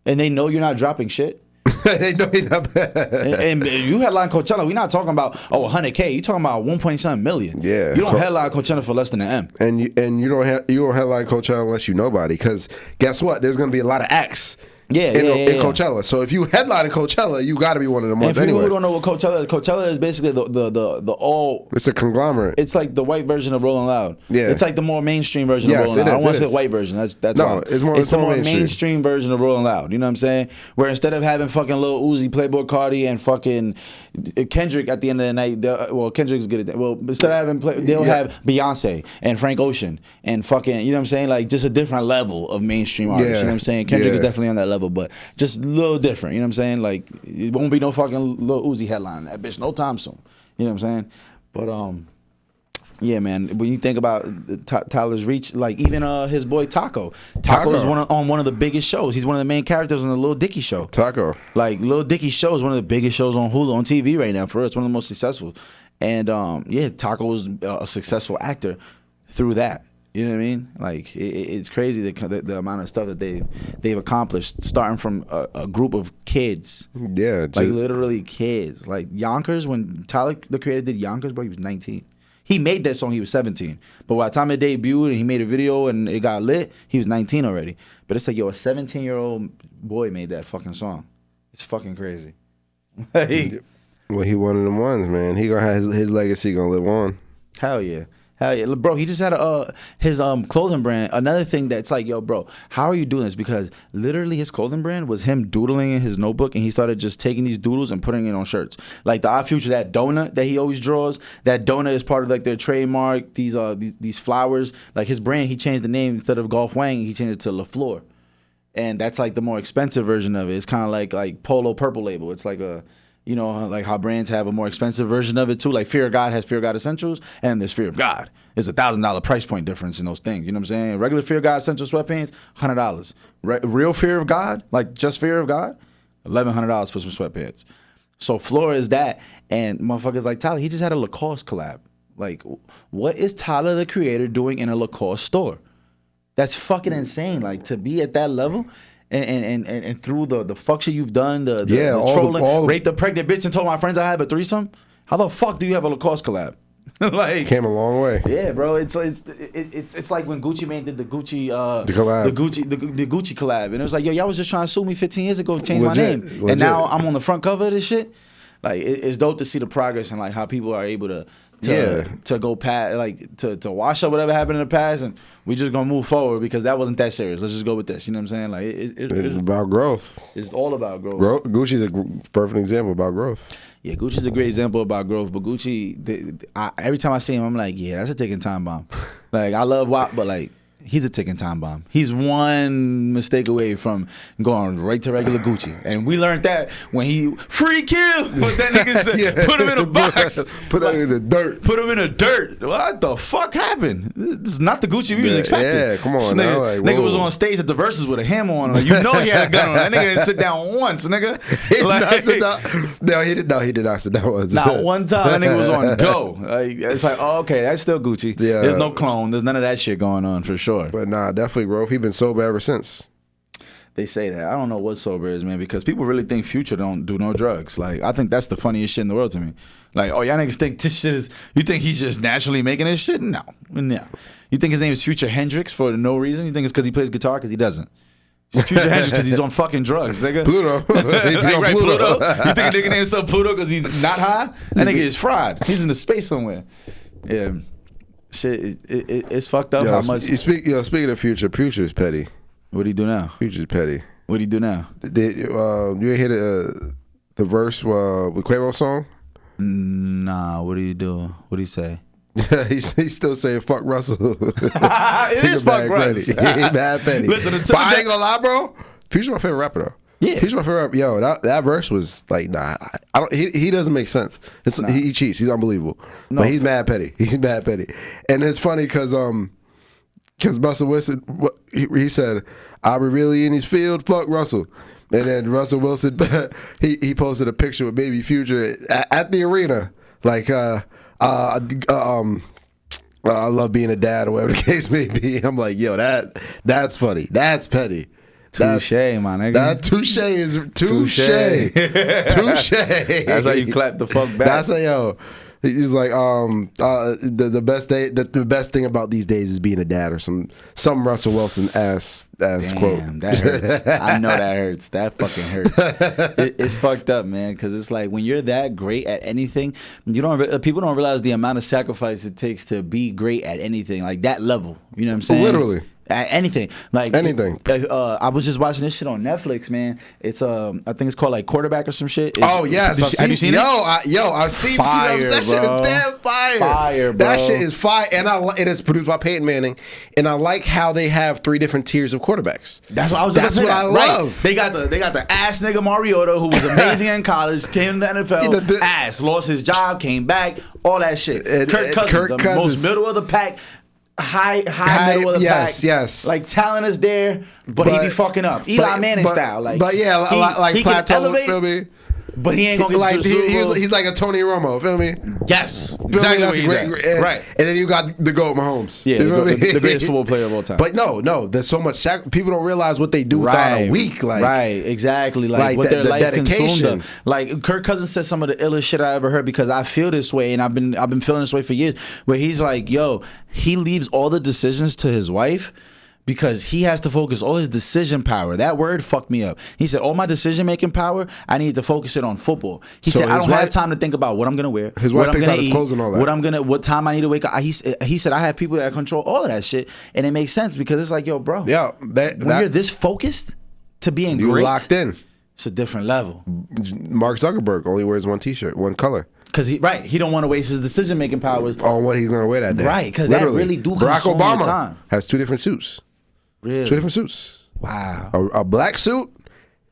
And they know you're not dropping shit? They know you're not and you headline Coachella, we're not talking about 100K. You're talking about 1.7 million. Yeah. You don't headline Coachella for less than an M. And you don't headline Coachella unless you nobody. Because guess what? There's gonna be a lot of acts. In Coachella. So if you headline in Coachella, you got to be one of the ones anyway. And people who don't know what Coachella is basically the all. It's a conglomerate. It's like the white version of Rolling Loud. Yeah. It's like the more mainstream version of Rolling Loud. I don't want to say white version. That's no. Wrong. It's the more mainstream version of Rolling Loud. You know what I'm saying? Where instead of having fucking Lil Uzi, Playboy Cardi, and fucking Kendrick at the end of the night, Kendrick's good at that. Well, instead of having they'll have Beyonce and Frank Ocean and fucking, you know what I'm saying? Like just a different level of mainstream artists. You know what I'm saying? Kendrick is definitely on that level, but just a little different, you know what I'm saying? Like it won't be no fucking Lil Uzi headline that bitch no time soon. You know what I'm saying? But yeah, man. When you think about Tyler's reach, like even his boy Taco is on one of the biggest shows. He's one of the main characters on the Lil Dicky show. Taco, like Lil Dicky show is one of the biggest shows on Hulu on TV right now. For us, it's one of the most successful. And Taco is a successful actor through that. You know what I mean? Like it's crazy the amount of stuff that they've accomplished, starting from a group of kids. Yeah, like literally kids. Like Yonkers, when Tyler the Creator did Yonkers, bro, he was 19. He made that song, he was 17. But by the time it debuted and he made a video and it got lit, he was 19 already. But it's like, yo, a 17-year-old boy made that fucking song. It's fucking crazy. Well, he one of them ones, man. He gonna have his legacy gonna live on. Hell yeah. Hell yeah, bro. He just had his clothing brand. Another thing that's like, yo, bro, how are you doing this? Because literally his clothing brand was him doodling in his notebook, and he started just taking these doodles and putting it on shirts. Like the Odd Future, that donut that he always draws, that donut is part of like their trademark. These flowers, like his brand, he changed the name. Instead of Golf Wang, he changed it to LaFleur. and that's like the more expensive version of it. It's kind of like Polo Purple Label. It's like a, you know, like how brands have a more expensive version of it too. Like Fear of God has Fear of God Essentials, and there's Fear of God. It's $1,000 price point difference in those things. You know what I'm saying? Regular Fear of God Essential sweatpants, $100. Real Fear of God, like just Fear of God, $1,100 for some sweatpants. So Flora is that, and motherfuckers like Tyler, he just had a Lacoste collab. Like, what is Tyler the Creator doing in a Lacoste store? That's fucking insane. Like, to be at that level, and through the fuck shit you've done, the trolling, raped a pregnant bitch and told my friends I have a threesome. How the fuck do you have a Lacoste collab? Like, came a long way. Yeah, bro. It's like when Gucci Mane did the Gucci the Gucci collab, and it was like, yo, y'all was just trying to sue me 15 years ago, change my name, and now I'm on the front cover of this shit. Like, it's dope to see the progress and like how people are able to go past, like to wash up whatever happened in the past, and we just gonna move forward because that wasn't that serious. Let's just go with this. You know what I'm saying? Like, it's about growth. It's all about growth. Gucci's a perfect example about growth. Yeah, Gucci's a great example about growth, but Gucci, every time I see him, I'm like, yeah, that's a ticking time bomb. Like, I love WAP, but like, he's a ticking time bomb. He's one mistake away from going right to regular Gucci. And we learned that when he free kill. What that nigga said, put him in a box. Put him in the dirt. Put him in the dirt. What the fuck happened? This is not the Gucci we was expecting. Yeah, come on now. Nigga was on stage at the Versus with a hammer on him. You know he had a gun on him. That nigga didn't sit down once, nigga. No, he did not sit down once. Not one time that nigga was on go. Like, it's like, oh, okay, that's still Gucci. Yeah. There's no clone. There's none of that shit going on for sure. But nah, definitely growth. He been sober ever since. They say that. I don't know what sober is, man, because people really think Future don't do no drugs. Like, I think that's the funniest shit in the world to me. Like, oh, y'all niggas think this shit is, you think he's just naturally making this shit? No. You think his name is Future Hendrix for no reason? You think it's because he plays guitar? Because he doesn't. It's Future Hendrix because he's on fucking drugs, nigga. Pluto. Right, Pluto. You think a nigga named so Pluto because he's not high? That nigga is fried. He's in the space somewhere. Yeah. Shit, it's fucked up how much. Speaking of Future, Future's petty. What do he do now? Future's petty. What do he do now? You ain't hear the verse with Quavo's song? Nah, what do you do? What do he say? he's still saying fuck Russell. It is fuck Russell. He mad petty. Listen, but I ain't gonna lie, bro. Future's my favorite rapper though. Yeah, Future's my favorite rapper. Yo, that verse was like, nah, I don't. He doesn't make sense. He cheats. He's unbelievable. No. But he's mad petty. He's mad petty, and it's funny because Russell Wilson, he said, "I'll be really in his field, fuck Russell," and then Russell Wilson, he posted a picture with baby Future at the arena, like I love being a dad or whatever the case may be. I'm like, yo, that's funny. That's petty. Touche, my nigga. That touche is touche. Touche. That's how you clap the fuck back. That's how, yo. He's like, the best thing about these days is being a dad, or some Russell Wilson ass quote. Damn, that hurts. I know that hurts. That fucking hurts. It's fucked up, man. Because it's like when you're that great at anything, people don't realize the amount of sacrifice it takes to be great at anything, like that level. You know what I'm saying? Literally. Anything, like anything. I was just watching this shit on Netflix, man. It's I think it's called like Quarterback or some shit. Oh yes, have you seen it? I've seen fire, that shit is damn fire. Fire, bro. That shit is fire, and it is produced by Peyton Manning, and I like how they have 3 different tiers of quarterbacks. That's what I was. That's what I love. They got the ass nigga Mariota who was amazing in college, came to the NFL, ass lost his job, came back, all that shit. Kirk Cousins, most middle of the pack. High middle of the pack. Yes. Like talent is there, but he be fucking up. Eli Manning style. Like, but yeah, he plateau. Elevate, feel me? But he ain't gonna get like he's like a Tony Romo. Feel me? Yes, exactly. What he's at. Right. And then you got the GOAT Mahomes. Yeah, the greatest football player of all time. But no, there's so much. People don't realize what they do without a week. Like exactly. Like what their life consumed them. Like Kirk Cousins said some of the illest shit I ever heard, because I feel this way, and I've been feeling this way for years. Where he's like, yo, he leaves all the decisions to his wife, because he has to focus all his decision power. That word fucked me up. He said, all my decision-making power, I need to focus it on football. He said, I don't have time to think about what I'm going to wear, his wife picks out his clothes and all that. What time I need to wake up. He said, I have people that control all of that shit. And it makes sense, because it's like, yo, bro, when you're this focused to being great, you're locked in. It's a different level. Mark Zuckerberg only wears one t-shirt, one color. Because he don't want to waste his decision-making powers on what he's going to wear that day. Right, because that really do Barack consume Obama your time. has 2 different suits. Really? 2 different suits. Wow. A black suit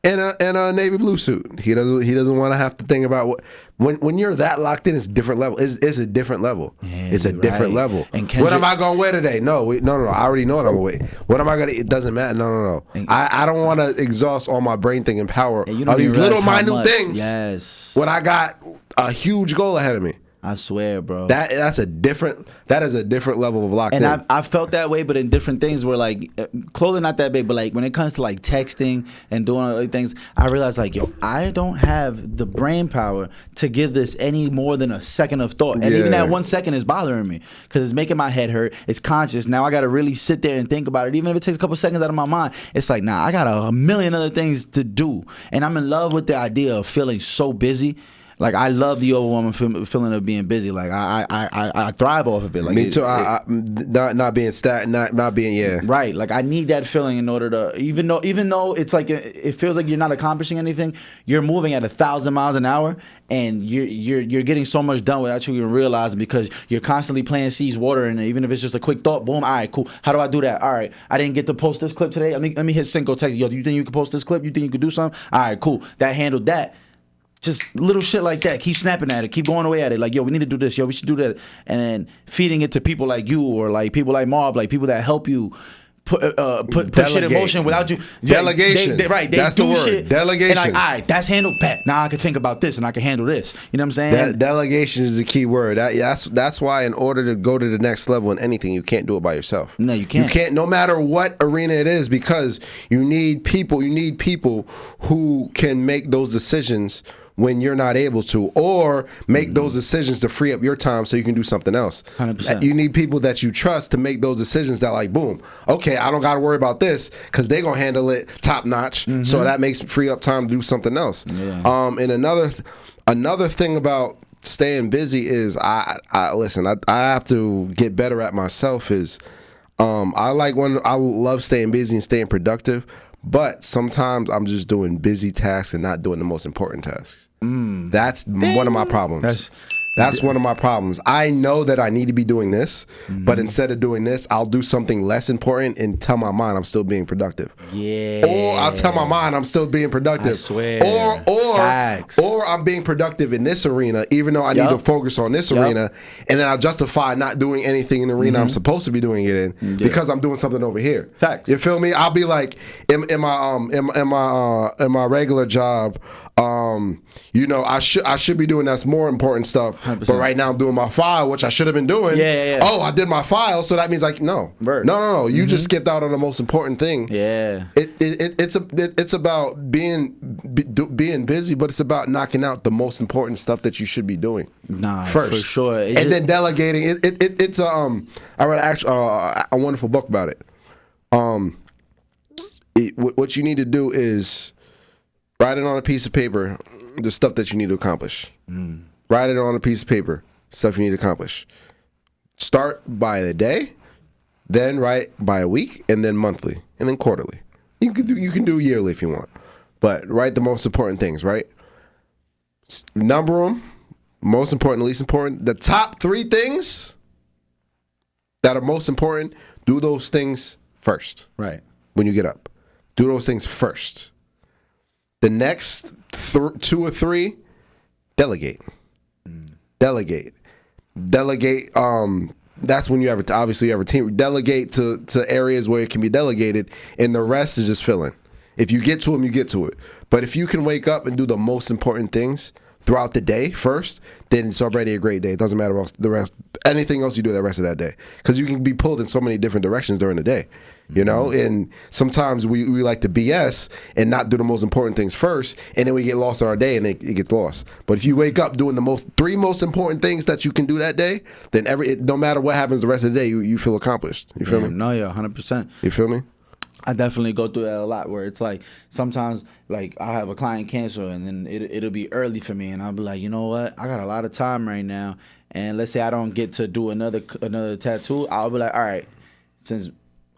and a navy blue suit. He doesn't want to have to think about what when you're that locked in. It's a different level. It's a different level. Yeah, it's a different level. And what am I gonna wear today? No. I already know what I'm gonna wear. What am I gonna? It doesn't matter. No. I don't want to exhaust all my brain thinking power of these little minute things. Yes. When I got a huge goal ahead of me. I swear, bro. That is a different level of locked in. And I felt that way, but in different things where like clothing not that big, but like when it comes to like texting and doing other things, I realized like, yo, I don't have the brain power to give this any more than a second of thought. And even that 1 second is bothering me because it's making my head hurt. It's conscious. Now I got to really sit there and think about it. Even if it takes a couple seconds out of my mind, it's like, nah, I got a million other things to do. And I'm in love with the idea of feeling so busy. Like I love the overwhelming feeling of being busy. Like I thrive off of it. Like me too. Not being right. Like I need that feeling in order to even though it's like it feels like you're not accomplishing anything. You're moving at 1,000 miles an hour, and you're getting so much done without you even realizing because you're constantly planting seeds, watering, and even if it's just a quick thought, boom. All right, cool. How do I do that? All right, I didn't get to post this clip today. Let me hit sync. Go text. Yo, do you think you can post this clip? You think you could do something? All right, cool. That handled that. Just little shit like that. Keep snapping at it. Keep going away at it. Like, yo, we need to do this. Yo, we should do that. And then feeding it to people like you or like people like Marv, like people that help you put shit in motion without you. Delegation. Right. They that's do the word. shit. Delegation. And like, all right, that's handled. Bet. Now I can think about this and I can handle this. You know what I'm saying? Delegation is the key word. That's why in order to go to the next level in anything, you can't do it by yourself. No, you can't. You can't, no matter what arena it is, because you need people. You need people who can make those decisions when you're not able to, or make those decisions to free up your time so you can do something else. 100%. You need people that you trust to make those decisions that like, boom, okay, I don't got to worry about this because they're going to handle it top notch. So that makes free up time to do something else. Yeah. And another thing about staying busy is I have to get better at myself is I love staying busy and staying productive. But sometimes I'm just doing busy tasks and not doing the most important tasks. That's one of my problems. That's one of my problems. I know that I need to be doing this, but instead of doing this, I'll do something less important and tell my mind I'm still being productive. Yeah. Or I'll tell my mind I'm still being productive. I swear. Or I'm being productive in this arena, even though I need to focus on this arena, and then I'll justify not doing anything in the arena I'm supposed to be doing it in because I'm doing something over here. Facts. You feel me? I'll be like, in my regular job, I should be doing that's more important stuff. 100%. But right now I'm doing my file, which I should have been doing. Yeah. Oh, I did my file, so that means like no. You just skipped out on the most important thing. Yeah. It's about being busy, but it's about knocking out the most important stuff that you should be doing. First, for sure. And then delegating. It's I read a wonderful book about it. What you need to do is write it on a piece of paper, the stuff that you need to accomplish. Write it on a piece of paper, stuff you need to accomplish. Start by the day, then write by a week, and then monthly, and then quarterly. You can do yearly if you want, but write the most important things, right? Number them, most important, least important. The top 3 things that are most important, do those things first. Right. When you get up. Do those things first. The next 2 or 3, delegate. Delegate. That's when you have obviously you have a team. Delegate to areas where it can be delegated, and the rest is just filling. If you get to them, you get to it. But if you can wake up and do the most important things throughout the day first, then it's already a great day. It doesn't matter about the rest, anything else you do the rest of that day, because you can be pulled in so many different directions during the day. You know, and sometimes we like to BS and not do the most important things first, and then we get lost in our day and it gets lost. But if you wake up doing the 3 most important things that you can do that day, then no matter what happens the rest of the day, you feel accomplished. You feel me? No, 100%. You feel me? I definitely go through that a lot, where it's like sometimes like I have a client cancel and then it'll be early for me, and I'll be like, you know what, I got a lot of time right now, and let's say I don't get to do another tattoo, I'll be like, all right, since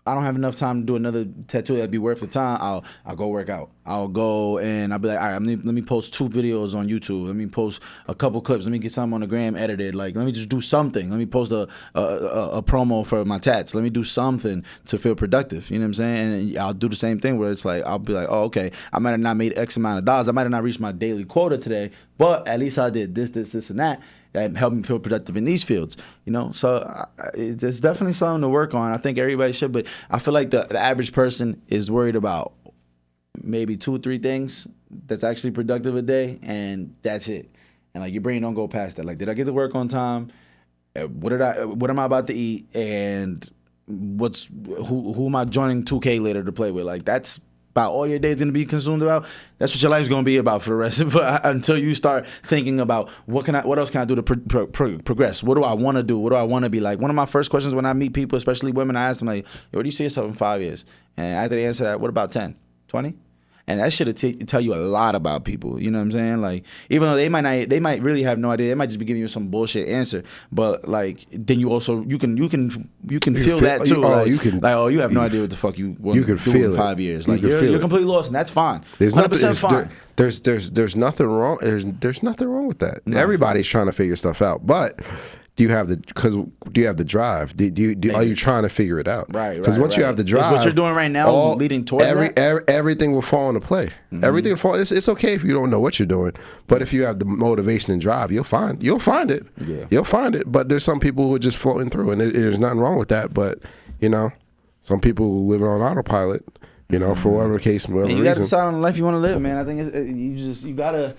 I don't have enough time to do another tattoo that'd be worth the time, I'll go work out. I'll go and I'll be like, all right, let me post 2 videos on YouTube. Let me post a couple clips. Let me get something on the gram edited. Like, let me just do something. Let me post a promo for my tats. Let me do something to feel productive. You know what I'm saying? And I'll do the same thing where it's like, I'll be like, oh, okay, I might have not made X amount of dollars. I might have not reached my daily quota today, but at least I did this, and that. That helped me feel productive in these fields, you know. So it's definitely something to work on. I think everybody should, but I feel like the average person is worried about maybe 2 or 3 things that's actually productive a day, and that's it. And like your brain don't go past that. Like, did I get to work on time? What am I about to eat? And who am I joining 2K later to play with? Like, that's about all your day is going to be consumed about. That's what your life's going to be about for the rest of it, until you start thinking about what else can I do to progress? What do I want to do? What do I want to be like? One of my first questions when I meet people, especially women, I ask them like, where do you see yourself in 5 years? And after they answer that, what about 10, 20? And that should tell you a lot about people. You know what I'm saying? Like, even though they might really have no idea. They might just be giving you some bullshit answer. But like, then you also you can feel that too. You have no idea what the fuck you want to do in 5 years. Like, you're completely lost, and that's fine. There's 100% fine. There's nothing wrong. There's nothing wrong with that. No. Everybody's trying to figure stuff out, but. Do you have the drive? Are you trying to figure it out? Right. Because once you have the drive, what you're doing right now, leading towards everything will fall into play. Mm-hmm. Everything will fall. It's okay if you don't know what you're doing, but if you have the motivation and drive, you'll find it. Yeah. You'll find it. But there's some people who are just floating through, and there's nothing wrong with that. But you know, some people who live on autopilot. You know, for whatever case, whatever reason. You got to decide on the life you want to live, man. I think you gotta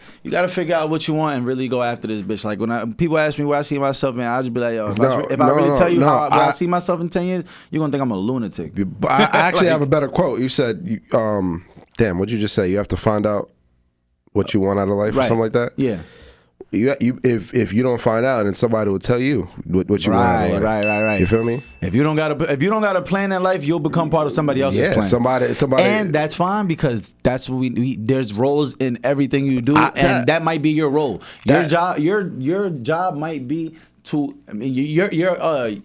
figure out what you want and really go after this bitch. Like, when people ask me where I see myself, man, I'll just be like, yo, if I really tell you where I see myself in 10 years, you're gonna think I'm a lunatic. I actually have a better quote. You said, damn, what'd you just say? You have to find out what you want out of life, or something like that. Yeah. If you don't find out, and somebody will tell you what you want. Right. You feel me? If you don't got a plan in life, you'll become part of somebody else's plan. Somebody, and that's fine, because that's what there's roles in everything you do, and that might be your role. Your job might be to. I mean,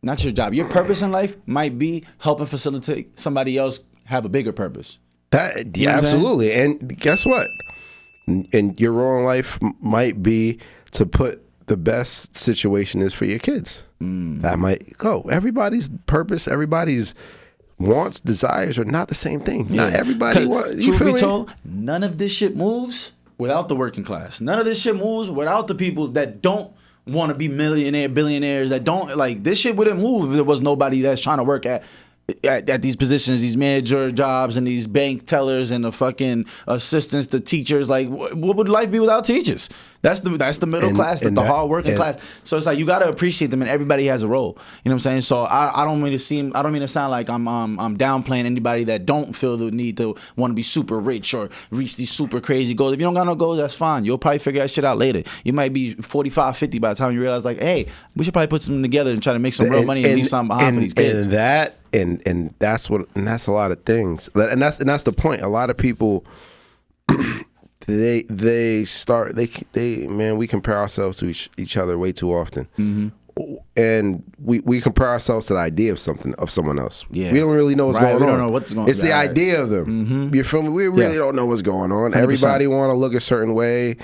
not your job. Your purpose in life might be helping facilitate somebody else have a bigger purpose. Absolutely. And guess what? And your role in life might be to put the best situation is for your kids. That might go. Everybody's purpose, everybody's wants, desires are not the same thing. Yeah. Not everybody wants. You feel me? Told, none of this shit moves without the working class. None of this shit moves without the people that don't want to be billionaires, that don't, like, this shit wouldn't move if there was nobody that's trying to work at these positions, these manager jobs, and these bank tellers, and the fucking assistants, the teachers. Like, what would life be without teachers? That's the middle class, the hard working class. So it's like, you got to appreciate them, and everybody has a role. You know what I'm saying? So I don't mean to sound like I'm downplaying anybody that don't feel the need to want to be super rich or reach these super crazy goals. If you don't got no goals, that's fine. You'll probably figure that shit out later. You might be 45, 50 by the time you realize, like, hey, we should probably put something together and try to make some real money and leave something behind for these kids. And that's a lot of things, and that's the point. A lot of people, we compare ourselves to each other way too often. Mm-hmm. And we compare ourselves to the idea of someone else. Yeah. We don't really know what's going on. We don't know what's going on. It's the idea of them. Mm-hmm. You feel me? We really don't know what's going on. 100%. Everybody want to look a certain way.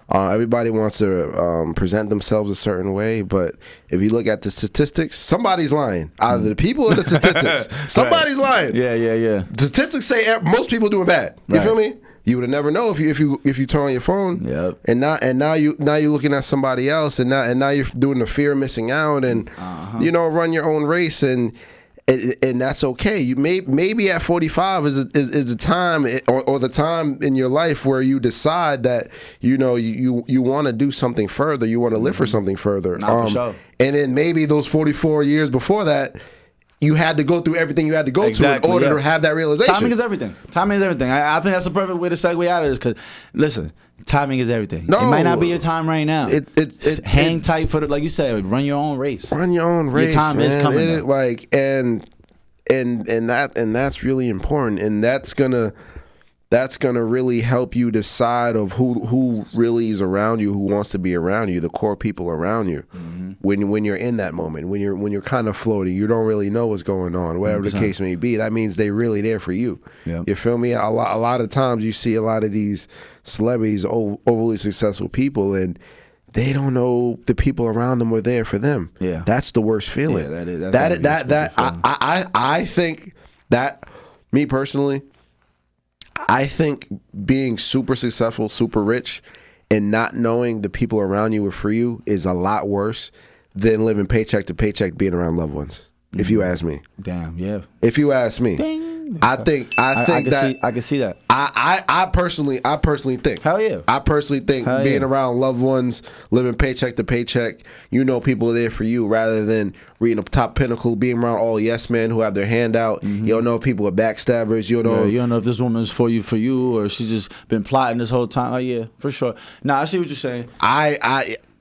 Everybody wants to present themselves a certain way, but if you look at the statistics, somebody's lying. Either the people or the statistics. Somebody's lying. Yeah. Statistics say most people doing bad. You feel me? You would have never know if you turn on your phone. Yep. And now you're looking at somebody else, and now you're doing the fear of missing out, and run your own race, and that's okay. You maybe at 45 is the time or the time in your life where you decide that you want to do something further. You want to live for something further. For sure. And then maybe those 44 years before that, you had to go through everything you had to go through in order to have that realization. Timing is everything. I think that's a perfect way to segue out of this, because listen, timing is everything. No, it might not be your time right now. Hang tight for like you said, run your own race. Run your own race. Your time is coming. And that's really important, and that's gonna that's gonna really help you decide of who really is around you, who wants to be around you, the core people around you. When you're in that moment, when you're kind of floating, you don't really know what's going on, whatever 100%. the case may be. That means they're really there for you. Yep. You feel me? A lot of times you see a lot of these celebrities, overly successful people, and they don't know the people around them are there for them. Yeah, that's the worst feeling. Yeah, I think that, me personally, I think being super successful, super rich, and not knowing the people around you are for you is a lot worse than living paycheck to paycheck, being around loved ones. If you ask me. Damn, yeah. If you ask me. Ding. I think I can see that. I personally think. Hell yeah. I personally think being around loved ones, living paycheck to paycheck, you know people are there for you, rather than reading a top pinnacle, being around all yes men who have their hand out. You don't know if people are backstabbers. You don't know if this woman's for you, or she's just been plotting this whole time. Oh yeah, for sure. Nah, I see what you're saying.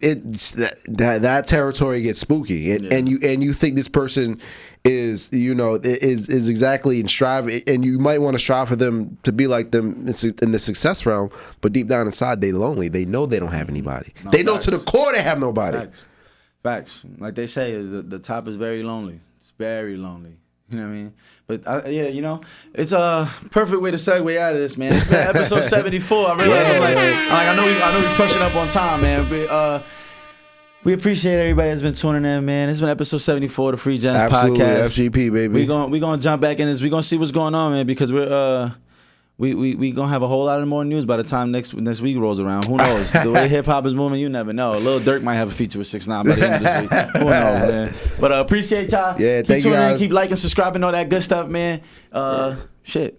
It's that territory gets spooky, and you think this person is exactly in strive, and you might want to strive for them to be like them in the success realm, but deep down inside they lonely. They know they don't have anybody. They know to the core they have nobody. Facts. Like they say, the top is very lonely. It's very lonely. You know what I mean? But yeah, it's a perfect way to segue out of this, man. It's been episode 74. I realize I know we're pushing up on time, man. But we appreciate everybody that's been tuning in, man. It's been episode 74 of the Free Gems podcast. FGP, baby. We gonna jump back in this. We gonna see what's going on, man, because we gonna have a whole lot of more news by the time next week rolls around. Who knows? The way hip hop is moving, you never know. Lil Durk might have a feature with 6ix9ine by the end of this week. Who knows, man? But appreciate y'all. Yeah, keep thank you guys. Keep liking, subscribing, all that good stuff, man. Shit.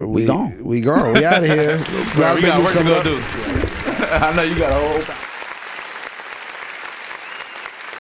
We gone. We gone. We out of here. We got work to go do. I know you got a whole